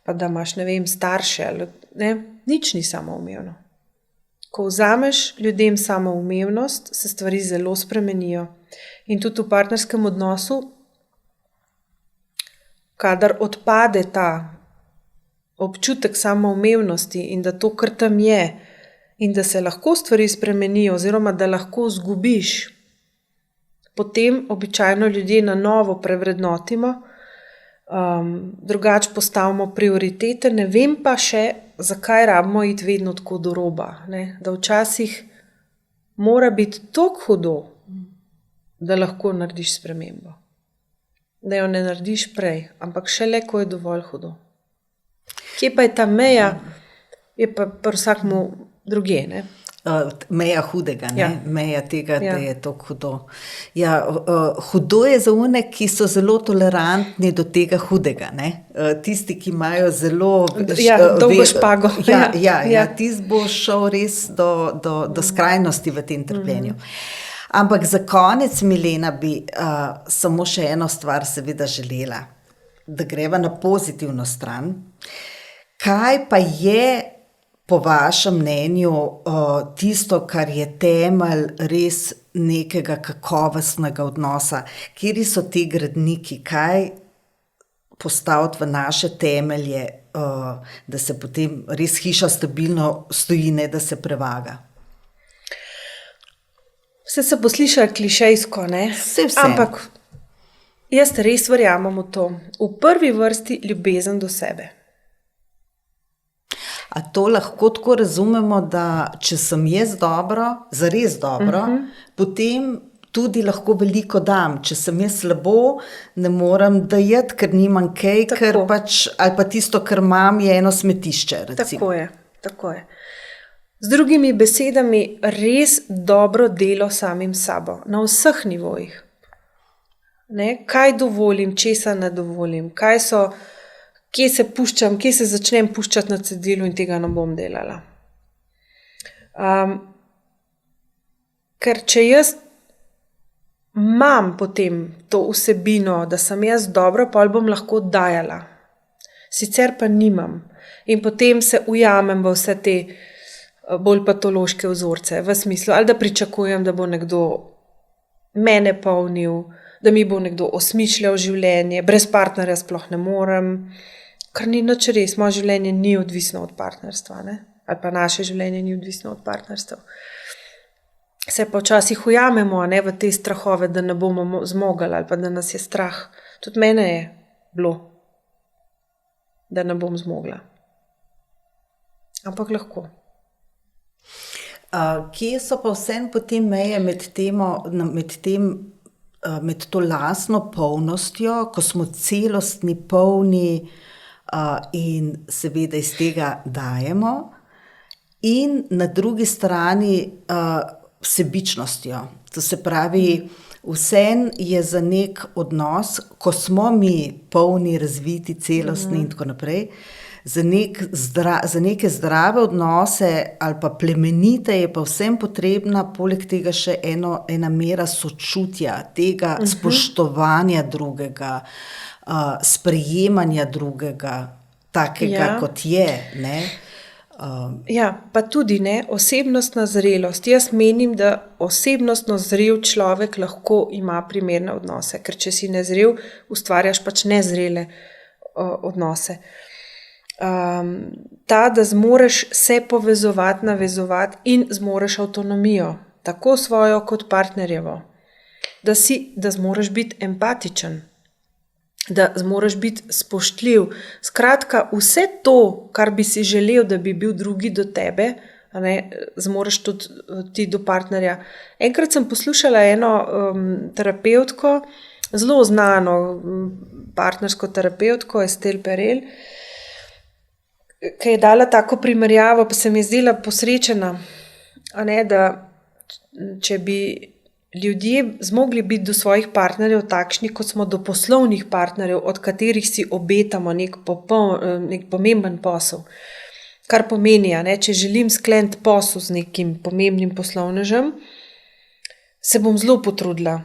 pa da imaš, starše, ali ne, nič ni samoumevno. Ko vzameš ljudem samoumevnost, se stvari zelo spremenijo. In tudi v partnerskem odnosu, kadar odpade ta občutek samoumevnosti in da to, kar tam je, in da se lahko stvari spremenijo, oziroma da lahko zgubiš, potem običajno ljudje na novo prevrednotimo, drugače postavimo prioritete, ne vem pa še, zakaj rabimo iti vedno tako do roba, ne? Da včasih mora biti toliko hudo, da lahko narediš spremembo. Da jo ne narediš prej, ampak šele, ko je dovolj hudo. Kje pa je ta meja, je pa pri vsakmu druge, ne? Meja hudega, ne? Ja. Meja tega, Ja. da je to hudo. Ja, hudo je za one, ki so zelo tolerantni do tega hudega, ne? Tisti, ki imajo zelo Ja, dolgo špago. Ja, tisti bo šel res do skrajnosti v tem trpljenju. Ampak za konec, Milena, bi samo še eno stvar seveda želela, da greva na pozitivno stran. Kaj pa je po vašem mnenju tisto, kar je temelj res nekega kakovostnega odnosa? Kateri so ti gradniki? Kaj postaviti v naše temelje, da se potem res hiša stabilno stoji, ne da se prevaga? Vse se bo slišalo klišejsko, ne? Vse. Ampak jaz res verjamem v to. V prvi vrsti ljubezen do sebe. A to lahko tako razumemo, da če sem jaz dobro, zares dobro, potem tudi lahko veliko dam. Če sem jaz slabo, ne morem dajati, ker nimam kaj, ker pač, ali pa tisto, kar imam, je eno smetišče, recimo. Tako je. Z drugimi besedami, res dobro delo samim sabo, na vseh nivojih. Ne? Kaj dovolim, česa ne dovolim, kje se puščam, kje se začnem puščati na cedilu in tega ne bom delala. Ker če jaz imam potem to vsebino, da sem jaz dobro, potem bom lahko dajala. Sicer pa nimam. In potem se ujamem v vse te bolj patološke vzorce, v smislu, ali da pričakujem, da bo nekdo mene polnil, da mi bo nekdo osmišljal življenje, brez partnerja sploh ne morem, kar ni nič res, moje življenje ni odvisno od partnerstva, ne? Ali pa naše življenje ni odvisno od partnerstva. Se pa včasih ujamemo, ne, v te strahove, da ne bomo zmogli ali pa da nas je strah. Tudi mene je bilo, da ne bom zmogla. Ampak lahko. Kje so pa vsem potem meje med to lastno polnostjo, ko smo celostni, polni in seveda iz tega dajemo, in na drugi strani vsebičnostjo. To se pravi, vsem je za nek odnos, ko smo mi polni, razviti, celostni in tako naprej, za neke zdrave odnose ali pa plemenite je pa vsem potrebna poleg tega še ena mera sočutja, tega spoštovanja drugega, sprejemanja drugega, takega kot je, ne? Ja, pa tudi ne, osebnostna zrelost. Jaz menim, da osebnostno zrel človek lahko ima primerne odnose, ker če si nezrel, ustvarjaš pač nezrele odnose. Ta, da zmoreš se povezovati, navezovati in zmoreš avtonomijo, tako svojo kot partnerjevo, da zmoreš biti empatičen, da zmoreš biti spoštljiv. Skratka, vse to, kar bi si želel, da bi bil drugi do tebe, ne, zmoreš tudi ti do partnerja. Enkrat sem poslušala eno terapevtko, zelo znano partnersko terapevtko, Estelle Perel, ki je dala tako primerjavo, pa se mi je zdela posrečena, ne, da če bi ljudje zmogli biti do svojih partnerjev takšni, kot smo do poslovnih partnerjev, od katerih si obetamo nek pomemben posel. Kar pomeni, ne, če želim skleniti posel z nekim pomembnim poslovnežem, se bom zelo potrudila.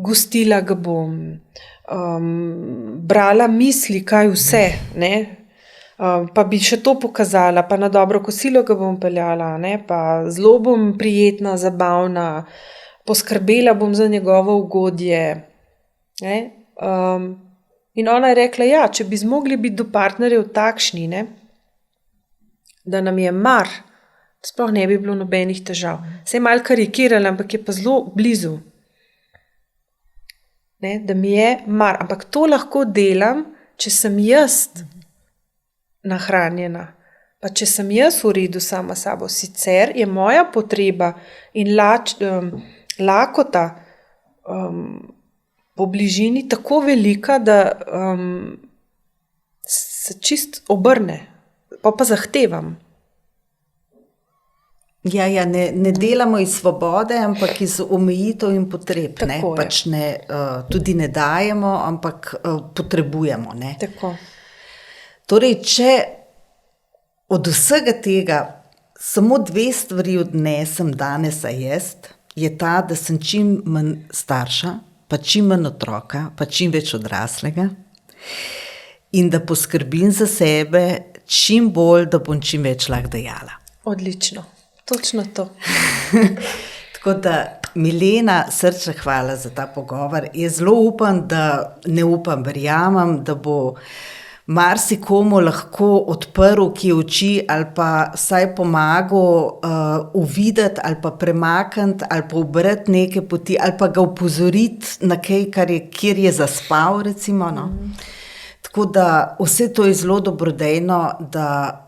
Gostila ga bom, brala misli, kaj vse, ne, pa bi še to pokazala, pa na dobro kosilo ga bom peljala, ne, pa zelo bom prijetna, zabavna, poskrbela bom za njegovo ugodje. Ne. In ona je rekla, ja, če bi zmogli biti do partnerjev takšni, ne, da nam je mar, sploh ne bi bilo nobenih težav. Se je malo karikirala, ampak je pa zelo blizu. Ne, da mi je mar, ampak to lahko delam, če sem jaz nahranjena, pa če sem jaz v redu sama sabo. Sicer je moja potreba in lakota po bližini tako velika, da se čist obrne. pa zahtevam. Ja, ne delamo iz svobode, ampak iz omejitev in potreb. Pač tudi ne dajemo, ampak potrebujemo. Ne? Tako. Torej, če od vsega tega samo 2 stvari odnesem danes jaz, je ta, da sem čim manj starša, pa čim manj otroka, pa čim več odraslega in da poskrbim za sebe čim bolj, da bom čim več lahko dajala. Odlično. Točno to. Tako da, Milena, srčna hvala za ta pogovor. Jaz zelo upam, verjamem, da bo marsikomu lahko odprl kje oči ali pa vsaj pomagal uvideti ali pa premakniti ali pa ubrati neke poti ali pa ga opozoriti na kaj, kjer je zaspal, recimo. No. Tako da vse to je zelo dobrodejno, da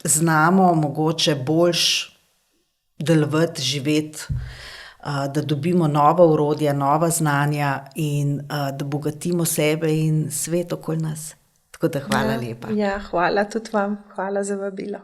znamo mogoče boljš delovati, živeti, da dobimo nova orodja, nova znanja in da bogatimo sebe in svet okoli nas. Tako da hvala lepa. Ja, hvala tudi vam. Hvala za vabilo.